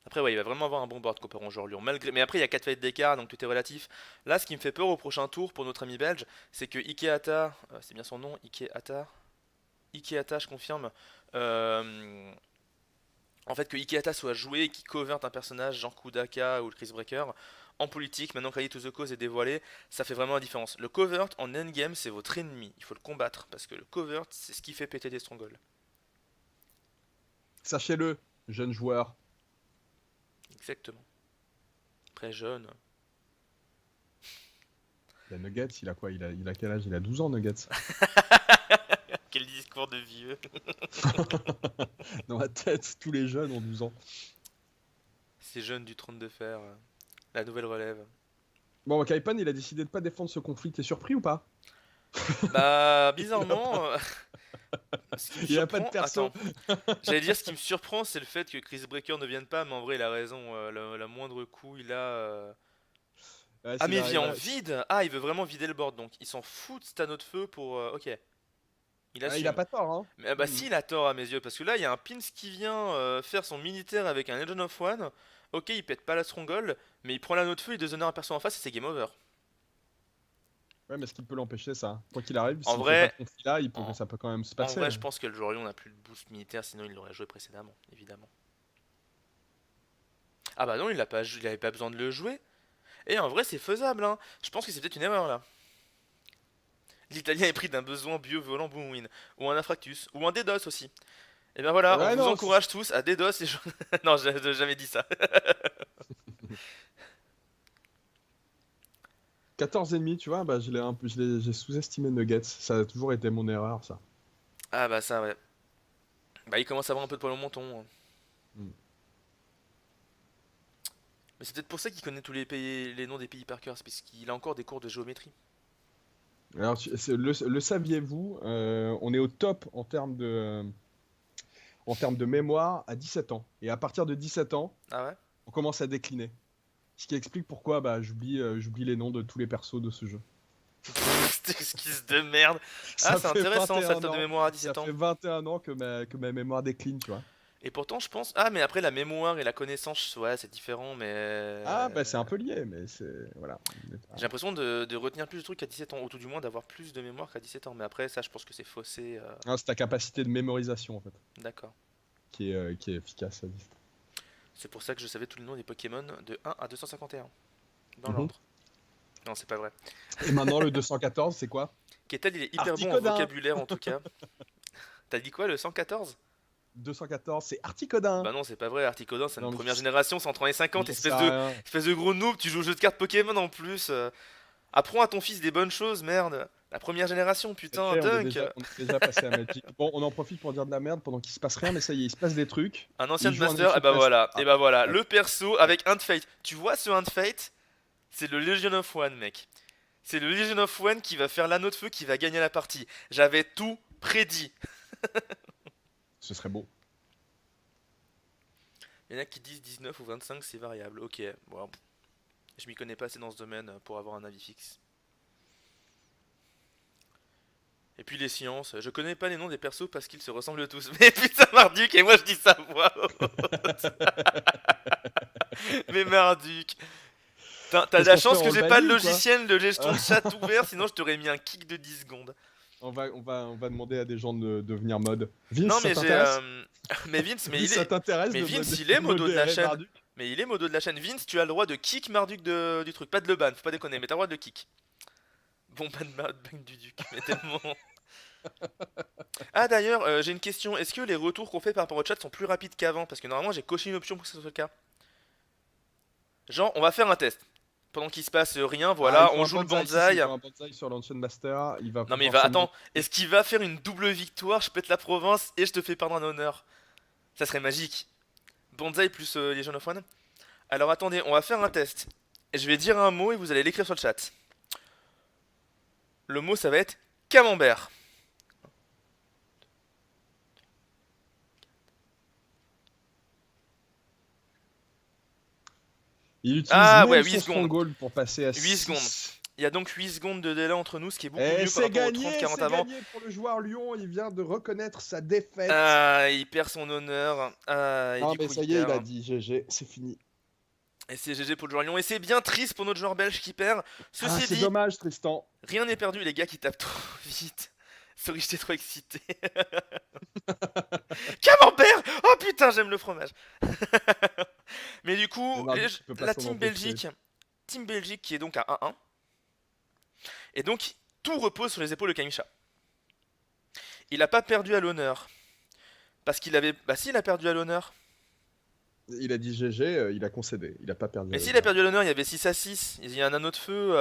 Après, ouais, il va vraiment avoir un bon board comparé au joueur Lyon. Malgré... Mais après, il y a 4 fights d'écart, donc tout est relatif. Là, ce qui me fait peur au prochain tour pour notre ami belge, c'est que Ikeata, c'est bien son nom, Ikeata, je confirme. euh, En fait, que Ikeata soit joué et qu'il coverte un personnage, genre Kudaka ou le Chris Breaker, en politique, maintenant que Ready to the Cause est dévoilé, ça fait vraiment la différence. Le covert en endgame, c'est votre ennemi. Il faut le combattre, parce que le covert, c'est ce qui fait péter des strongholds. Sachez-le, jeunes joueurs. Exactement. Très jeune. Il y a Nuggets, il a quoi, il a quel âge? Il a 12 ans, Nuggets. Quel discours de vieux. Dans ma tête, tous les jeunes ont 12 ans. Ces jeunes du trône de fer, la nouvelle relève. Bon, Kaipan, il a décidé de pas défendre ce conflit. T'es surpris ou pas? Bah, Il a pas, bizarrement, ce qui me il a pas de surprend. perso. Attends, j'allais dire ce qui me surprend, c'est le fait que Chris Breaker ne vienne pas, mais en vrai, il a raison. Le moindre coup, il a. Ouais, Ah, s'il mais il arrive vient en à... vide! Ah, il veut vraiment vider le board, donc il s'en fout de cet anneau de feu pour. Ok, il Ah, il a assume. pas tort, hein. Mais bah, Mm. si, il a tort à mes yeux, parce que là, il y a un Pins qui vient faire son militaire avec un Legend of One. Ok, il pète pas la Stronghold, mais il prend l'anneau de feu, il déshonore un perso en face et c'est game over. Ouais, mais ce qui peut l'empêcher, ça? Quoi qu'il arrive, En s'il fait pas de vrai, conflit là, en, ça peut quand même se en passer. vrai, je pense que le joueur Lyon n'a plus de boost militaire, sinon il l'aurait joué précédemment, évidemment. Ah bah non, il avait pas besoin de le jouer. Et en vrai, c'est faisable, hein. Je pense que c'est peut-être une erreur là. L'Italien est pris d'un besoin bio-violent boom win, ou un infractus, ou un DDoS aussi. Et ben voilà, on Ouais, vous non, encourage tous à DDoS et non, j'ai jamais dit ça. 14 ennemis, tu vois, bah, j'ai sous-estimé Nuggets. Ça a toujours été mon erreur, ça. Ah bah ça, ouais. Bah il commence à avoir un peu de poil au menton, hein. Mm. Mais c'est peut-être pour ça qu'il connaît tous les noms des pays par cœur, c'est parce qu'il a encore des cours de géométrie. Alors, le saviez-vous, on est au top en termes de mémoire à 17 ans. Et à partir de 17 ans, Ah ouais? on commence à décliner. Ce qui explique pourquoi bah, j'oublie les noms de tous les persos de ce jeu. Cette excuse de merde. Ah, Ça c'est fait intéressant ça, le 21 top de ans, mémoire à ça 17 ans. fait 21 ans que ma mémoire décline, tu vois. Et pourtant, je pense. Ah, mais après, la mémoire et la connaissance, ouais, c'est différent, mais. Ah, bah c'est un peu lié, mais c'est... Voilà. J'ai l'impression de retenir plus de trucs à 17 ans, ou tout du moins d'avoir plus de mémoire qu'à 17 ans. Mais après, ça, je pense que c'est faussé. Ah, c'est ta capacité de mémorisation, en fait, D'accord. qui est efficace à dire. C'est pour ça que je savais tous les noms des Pokémon de 1 à 251. Dans Mhm. l'ordre. Non, c'est pas vrai. Et maintenant, le 214, c'est quoi? Ketal, il est hyper bon en Articodin. vocabulaire en tout cas. T'as dit quoi, le 114? 214, c'est Articodin. Bah non, c'est pas vrai, Articodin, c'est une Non, mais première génération, c'est entre les 50, j'en sais rien. espèce de gros noob, tu joues au jeu de cartes Pokémon en plus. Apprends à ton fils des bonnes choses, merde. La première génération, C'est putain, fait, Dunk. on est déjà passé à Magic. Bon, on en profite pour dire de la merde pendant qu'il se passe rien, mais ça y est, il se passe des trucs. Un Il ancien joue un master, Ancient et bah Master. voilà, Ah, ouais. le perso avec un de Fate. Tu vois ce un de Fate? C'est le Legion of One, mec. C'est le Legion of One qui va faire l'anneau de feu qui va gagner la partie. J'avais tout prédit. Ce serait beau. Il y en a qui disent 19 ou 25, c'est variable. Ok, bon, je m'y connais pas assez dans ce domaine pour avoir un avis fixe. Et puis les sciences, je connais pas les noms des persos parce qu'ils se ressemblent tous. Mais putain Marduk, et moi je dis ça voix haute. Mais Marduk. T'as de Qu'est-ce la qu'on fait, chance que on le j'ai pas de bannit ou quoi? logiciel de gestion de chat ouvert, sinon je t'aurais mis un kick de 10 secondes. On va demander à des gens de devenir mode. Vince, Non ça mais j'ai... t'intéresse? mais Vince, mais Vince, il ça est... t'intéresse Mais de Vince, il est modo de la modérer chaîne. Marduk? Mais il est modo de la chaîne. Vince, tu as le droit de kick Marduk du truc. Pas de le ban, faut pas déconner, mais t'as le droit de le kick. Bon, ban du duc, mais tellement... Ah d'ailleurs, j'ai une question. Est-ce que les retours qu'on fait par rapport au chat sont plus rapides qu'avant? Parce que normalement j'ai coché une option pour que ce soit le cas. Genre, on va faire un test. Pendant qu'il se passe rien, Ah, il voilà, faut on un joue le bonsaï. Si, si, il bonsaï. faut un bonsaï sur l'Ancient Master. Il va Non mais il pouvoir va... se Attends, monter. est-ce qu'il va faire une double victoire? Je pète la province et je te fais perdre un honneur. Ça serait magique. Bonsaï plus Legion of One. Alors attendez, on va faire un test. Et je vais dire un mot et vous allez l'écrire sur le chat. Le mot ça va être camembert. Il utilise Ah ouais, même 8 son secondes. stronghold pour passer à 8 secondes. 6. Il y a donc 8 secondes de délai entre nous, ce qui est beaucoup Et mieux par c'est rapport aux gagné, 30-40 c'est avant. gagné pour le joueur Lyon. Il vient de reconnaître sa défaite. Ah, il perd son honneur. Ah, et Non, du mais coup, ça il y est, il a perd. dit GG, c'est fini. Et c'est GG pour le joueur Lyon. Et c'est bien triste pour notre joueur belge qui perd. Ah, Ceci c'est dit, dommage, Tristan. rien n'est perdu, les gars qui tapent trop vite. Sorry, j'étais trop excité. Camembert! Oh putain, j'aime le fromage. Mais du Mais coup, Marduk, tu peux pas la s'en team empêcher. Belgique qui est donc à 1-1. Et donc, tout repose sur les épaules de Kamisha. Il a pas perdu à l'honneur. Parce qu'il avait... Bah si, il a perdu à l'honneur. Il a dit GG, il a concédé. Il a pas perdu Mais à s'il a l'honneur. perdu à l'honneur, il y avait 6-6. Il y a un anneau de feu.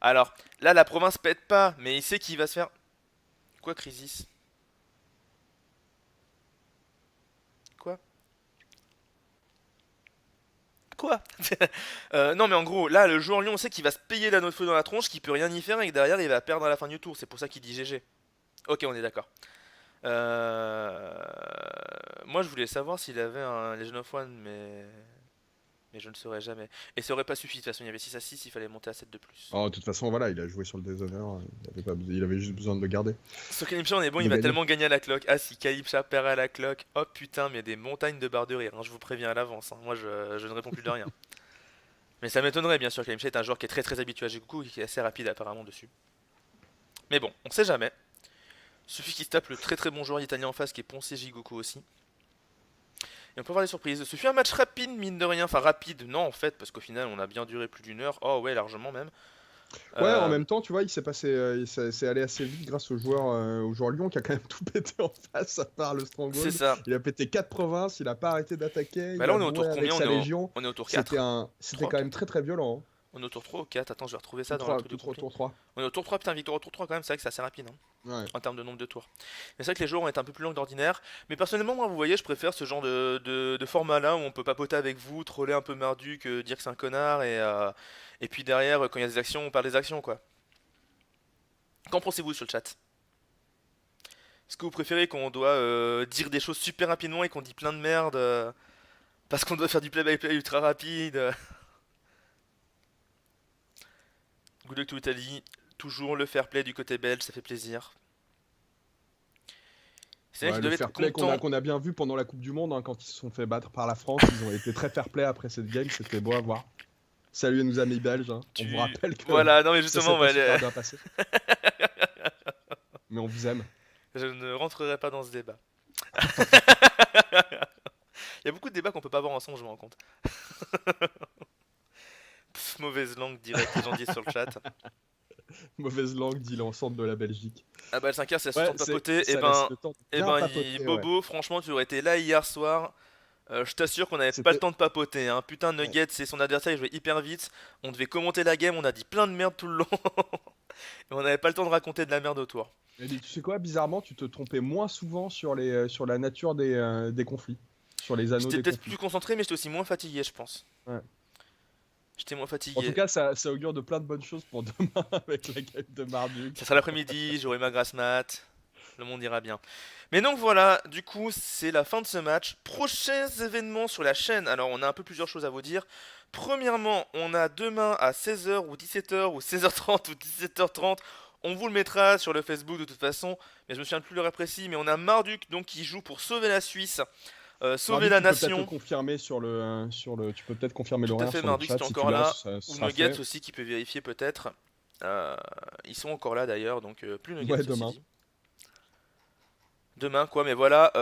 Alors, là, la province pète pas. Mais il sait qu'il va se faire... Quoi, Crisis? Quoi? Quoi? Non, mais en gros, là, le joueur Lyon sait qu'il va se payer l'anneau de feu dans la tronche, qu'il peut rien y faire et que derrière, il va perdre à la fin du tour. C'est pour ça qu'il dit GG. Ok, on est d'accord. Euh... Moi, je voulais savoir s'il avait un Legion of One, mais je ne saurais jamais. Et ça aurait pas suffi, de toute façon, il y avait 6-6, il fallait monter à 7 de plus. Oh, de toute façon, voilà, il a joué sur le déshonneur. Il avait juste besoin de le garder. Sur Kalimcha, on est bon, De il va gagner. tellement gagner à la cloque. Ah, si Kalimcha perd à la cloque, oh putain, mais des montagnes de barres de rire, hein, je vous préviens à l'avance. Hein. Moi, je ne réponds plus de rien. Mais ça m'étonnerait, bien sûr, Kalimcha est un joueur qui est très très habitué à Jikoku et qui est assez rapide apparemment dessus. Mais bon, on sait jamais. Suffit qu'il se tape le très très bon joueur italien en face qui est Ponce Jigoku aussi. Et on peut voir des surprises. Ce fut un match rapide, mine de rien. Enfin, rapide, non, en fait, parce qu'au final, on a bien duré plus d'une heure. Oh, ouais, largement même. Ouais, en Euh, même temps, tu vois, il s'est passé, c'est allé assez vite grâce au joueur Lyon qui a quand même tout pété en face, à part le c'est Stronghold. ça. Il a pété 4 provinces, il a pas arrêté d'attaquer, Bah il là, a on est au bourré tour avec combien? sa légion. On est au tour 4. C'était 3, quand même très très violent. Hein. On est au tour 3 ou 4? Attends, je vais retrouver ça Tout dans le 3, truc de tout 3, complet. tour 3. On est au tour 3, putain, victoire au tour 3 quand même, c'est vrai que c'est assez rapide. Hein. Ouais. En termes de nombre de tours. Mais c'est vrai que les jours ont été un peu plus longs que d'ordinaire. Mais personnellement, moi, vous voyez, je préfère ce genre de format là où on peut papoter avec vous, troller un peu Marduk, dire que c'est un connard et puis derrière, quand il y a des actions, on parle des actions quoi. Qu'en pensez-vous sur le chat? Est-ce que vous préférez qu'on doit dire des choses super rapidement et qu'on dit plein de merde parce qu'on doit faire du play-by-play ultra rapide? Good luck to Italy. Toujours le fair play du côté belge, ça fait plaisir. C'est vrai Ouais, qu'ils le doivent fair être play contents. qu'on a bien vu pendant la Coupe du Monde, hein, quand ils se sont fait battre par la France, ils ont été très fair play après cette game, c'était beau à voir. Salut à nos amis belges, hein. On vous rappelle que Voilà, non mais ça justement, s'est pas super bien passé. Mais on vous aime. je ne rentrerai pas dans ce débat. Il y a beaucoup de débats qu'on peut pas avoir ensemble, je me rends compte. Pff, mauvaise langue, direct, les gens disent sur le chat. Mauvaise langue, dit l'ensemble de la Belgique. Ah bah le 5 c'est Ouais, le temps de papoter, ça laisse le temps de bien papoter, ouais. Bobo, franchement tu aurais été là hier soir, je t'assure qu'on avait pas le C'était... temps de papoter, hein. Putain, Ouais. Nugget, c'est son adversaire, il jouait hyper vite, on devait commenter la game, on a dit plein de merde tout le long, et on n'avait pas le temps de raconter de la merde autour. Et tu sais quoi, bizarrement, tu te trompais moins souvent sur la nature des conflits, sur les anneaux J'étais des peut-être conflits. plus concentré, mais j'étais aussi moins fatigué, je pense. Ouais. J'étais moins En tout fatigué. cas, ça augure de plein de bonnes choses pour demain avec la game de Marduk. Ça sera l'après-midi, j'aurai ma grasse mat, le monde ira bien. Mais donc voilà, du coup, c'est la fin de ce match. Prochains événements sur la chaîne. Alors, on a un peu plusieurs choses à vous dire. Premièrement, on a demain à 16h ou 17h ou 16h30 ou 17h30, On vous le mettra sur le Facebook de toute façon, mais je me souviens plus l'heure précis. Mais on a Marduk donc qui joue pour sauver la Suisse, sauver Mardi, la tu peux peut-être le nation. confirmer tu peux peut-être confirmer Tout à l'horaire fait, sur le Marduk chat qui est si tu encore l'as, là, ça ou sera Nuggets fait. aussi qui peut vérifier peut-être. Ils sont encore là d'ailleurs, donc plus Nuggets Ouais, ceci demain. dit. Demain quoi, mais voilà.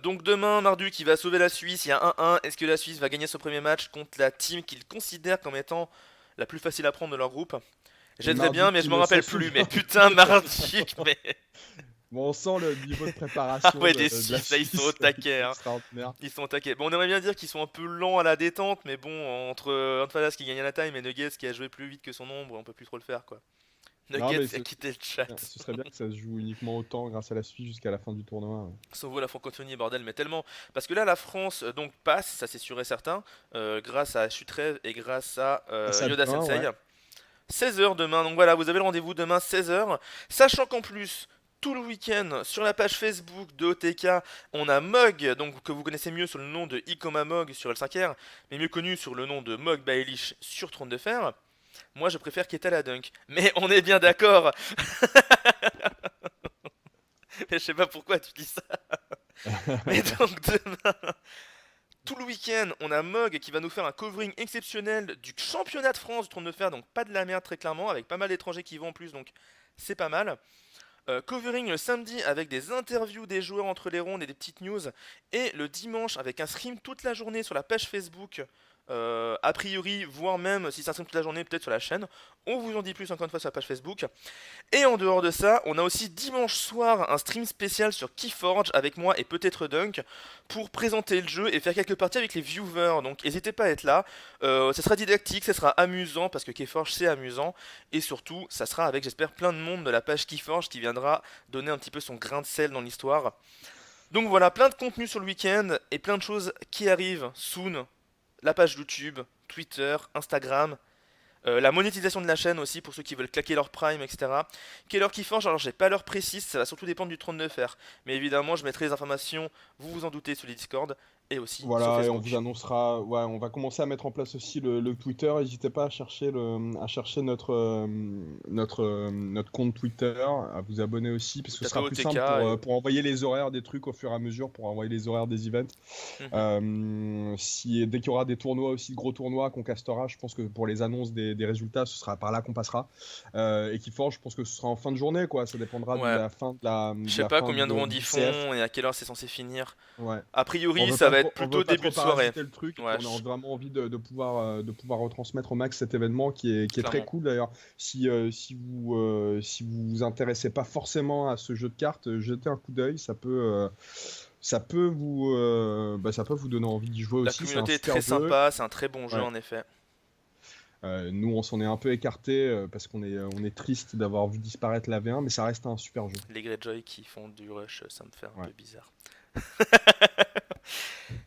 Donc demain, Marduk qui va sauver la Suisse, il y a 1-1. Est-ce que la Suisse va gagner ce premier match contre la team qu'il considère comme étant la plus facile à prendre de leur groupe? Et J'aimerais bien, Marduk mais je qui m'en ne s'en rappelle plus. Mais souvient putain, pas. Marduk, mais... Bon, on sent le niveau de Ah préparation ouais, des de la Suisses, là, ils sont au Suisse qui taquet, est hein. extraordinaire. Ils sont au taquet. Bon, on aimerait bien dire qu'ils sont un peu lents à la détente, mais bon, entre Falas qui gagne à la time et Nuggets qui a joué plus vite que son ombre, on peut plus trop le faire, quoi. Non, Nuggets mais a quitté le chat. ce serait bien que ça se joue uniquement autant grâce à la Suisse jusqu'à la fin du tournoi. Sauve la francophonie, bordel, mais tellement. Parce que là, la France donc passe, ça c'est sûr et certain, grâce à Chutrève et grâce à Ah, ça Yoda demain, Sensei. ouais. 16h demain, donc voilà, vous avez le rendez-vous demain 16h. Sachant qu'en plus, tout le week-end, sur la page Facebook de OTK, on a Mog, donc que vous connaissez mieux sous le nom de Ikoma Mog sur L5R, mais mieux connu sur le nom de Mog Baelish sur Trône de Fer. Moi, je préfère Keta la Dunk. Mais on est bien d'accord. Mais je sais pas pourquoi tu dis ça. Mais donc demain, tout le week-end, on a Mog qui va nous faire un covering exceptionnel du championnat de France du Trône de Fer, donc pas de la merde très clairement, avec pas mal d'étrangers qui vont en plus, donc c'est pas mal. Covering le samedi avec des interviews des joueurs entre les rondes et des petites news. Et le dimanche avec un stream toute la journée sur la page Facebook. A priori, voire même si c'est un stream toute la journée, peut-être sur la chaîne. On vous en dit plus encore une fois sur la page Facebook. Et en dehors de ça, on a aussi dimanche soir un stream spécial sur Keyforge avec moi et peut-être Dunk pour présenter le jeu et faire quelques parties avec les viewers. Donc n'hésitez pas à être là. Ça sera didactique, ça sera amusant parce que Keyforge c'est amusant. Et surtout, ça sera avec, j'espère, plein de monde de la page Keyforge qui viendra donner un petit peu son grain de sel dans l'histoire. Donc voilà, plein de contenu sur le week-end et plein de choses qui arrivent soon. La page YouTube, Twitter, Instagram, la monétisation de la chaîne aussi pour ceux qui veulent claquer leur prime, etc. Quelle heure qui forge, alors j'ai pas l'heure précise, ça va surtout dépendre du trône de fer. Mais évidemment, je mettrai les informations, vous vous en doutez, sur les Discord et aussi sur Voilà, et on vous Facebook. annoncera. Ouais, on va commencer à mettre en place aussi le Twitter. N'hésitez pas à chercher notre compte Twitter, à vous abonner aussi, parce que Tout à ce fait sera plus OTK simple et... pour envoyer les horaires des trucs au fur et à mesure, pour envoyer les horaires des events. Mhm. Dès qu'il y aura des tournois aussi, de gros tournois qu'on castera, je pense que pour les annonces des résultats, ce sera par là qu'on passera. Et qui forge, je pense que ce sera en fin de journée, quoi. Ça dépendra de Ouais, la fin je de sais la pas fin combien de rondes du ils CF. font et à quelle heure c'est censé finir. Ouais. A priori, ça va être On plutôt veut pas début trop de soirée. parasiter le truc, et puis Ouais, on a vraiment envie de pouvoir retransmettre au max cet événement qui est très clairement. cool d'ailleurs. Si vous vous intéressez pas forcément à ce jeu de cartes, jetez un coup d'œil, ça peut vous donner envie d'y jouer La aussi. C'est un communauté est super très jeu. sympa, c'est un très bon jeu Ouais. en effet. Nous, on s'en est un peu écarté parce on est triste d'avoir vu disparaître la V1, mais ça reste un super jeu. Les Greyjoy qui font du rush, ça me fait un Ouais. peu bizarre.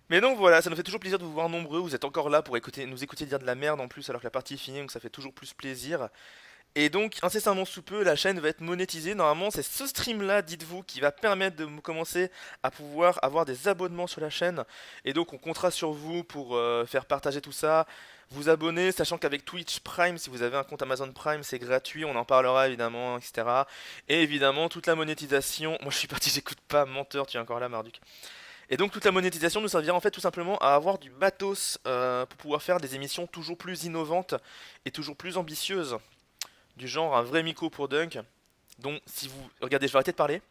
Mais donc voilà, ça nous fait toujours plaisir de vous voir nombreux. Vous êtes encore là pour nous écouter dire de la merde en plus alors que la partie est finie, donc ça fait toujours plus plaisir. Et donc, incessamment sous peu, la chaîne va être monétisée. Normalement, c'est ce stream-là, dites-vous, qui va permettre de commencer à pouvoir avoir des abonnements sur la chaîne. Et donc, on comptera sur vous pour faire partager tout ça, vous abonner, sachant qu'avec Twitch Prime, si vous avez un compte Amazon Prime, c'est gratuit, on en parlera évidemment, etc. Et évidemment, toute la monétisation. Moi, je suis parti, j'écoute pas, menteur, tu es encore là, Marduk. Et donc toute la monétisation nous servira en fait tout simplement à avoir du matos pour pouvoir faire des émissions toujours plus innovantes et toujours plus ambitieuses. Du genre un vrai micro pour Dunk. Donc si vous... Regardez, je vais arrêter de parler.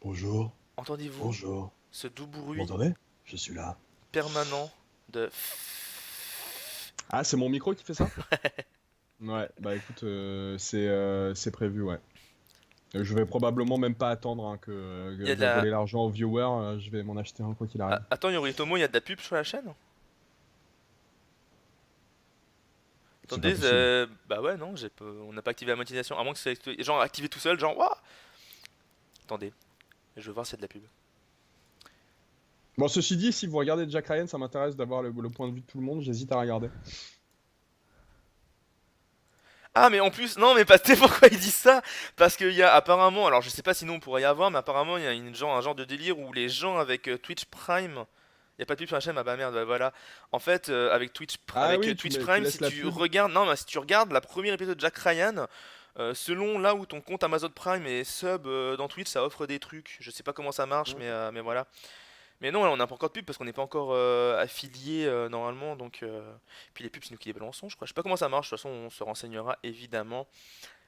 Bonjour, Entendez-vous bonjour. ce doux Vous bruit m'entendez? Je suis là. permanent de... Ah, c'est mon micro qui fait ça? Ouais, bah écoute, c'est prévu, ouais. Je vais probablement même pas attendre Il y a de de la... voler l'argent aux viewers, je vais m'en acheter un quoi qu'il arrive. Ah, attends Yoritomo, il y a de la pub sur la chaîne. C'est pas Attendez, possible. bah ouais non, on n'a pas activé la monétisation. À moins que c'est genre activé tout seul, genre waouh. Attendez, je veux voir s'il y a de la pub. Bon, ceci dit, si vous regardez Jack Ryan, ça m'intéresse d'avoir le point de vue de tout le monde, j'hésite à regarder. Ah mais en plus, non mais pas pourquoi il dit ça. Parce qu'il y a apparemment, alors je sais pas sinon on pourrait y avoir, mais apparemment il y a un genre de délire où les gens avec Twitch Prime, il y a pas de pub sur la chaîne, ah bah merde, bah voilà. En fait, avec Ah oui, Twitch tu Prime, si laisses la tu pub. regardes, non mais si tu regardes la première épisode de Jack Ryan, Selon là où ton compte Amazon Prime est sub dans Twitch, ça offre des trucs. Je sais pas comment ça marche, Mm. mais voilà. Mais non, là, on n'a pas encore de pub parce qu'on n'est pas encore affilié normalement. Donc, puis les pubs, c'est nous qui les balançons, je crois. Je sais pas comment ça marche. De toute façon, on se renseignera évidemment.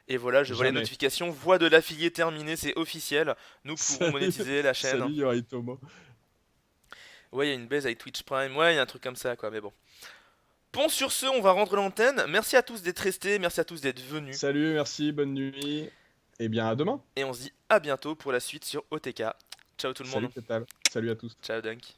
Et voilà, je vois les Jamais. notifications. Voix de l'affilié terminée, c'est officiel. Nous pourrons Salut, monétiser la chaîne. salut Yoritomo. Ouais, il y a une baise avec Twitch Prime. Ouais, il y a un truc comme ça, quoi. Mais bon. Bon, sur ce, on va rendre l'antenne. Merci à tous d'être restés. Merci à tous d'être venus. Salut, merci, bonne nuit. Et bien à demain. Et on se dit à bientôt pour la suite sur OTK. Ciao tout le monde. Salut Total. Salut à tous. Ciao Dunk.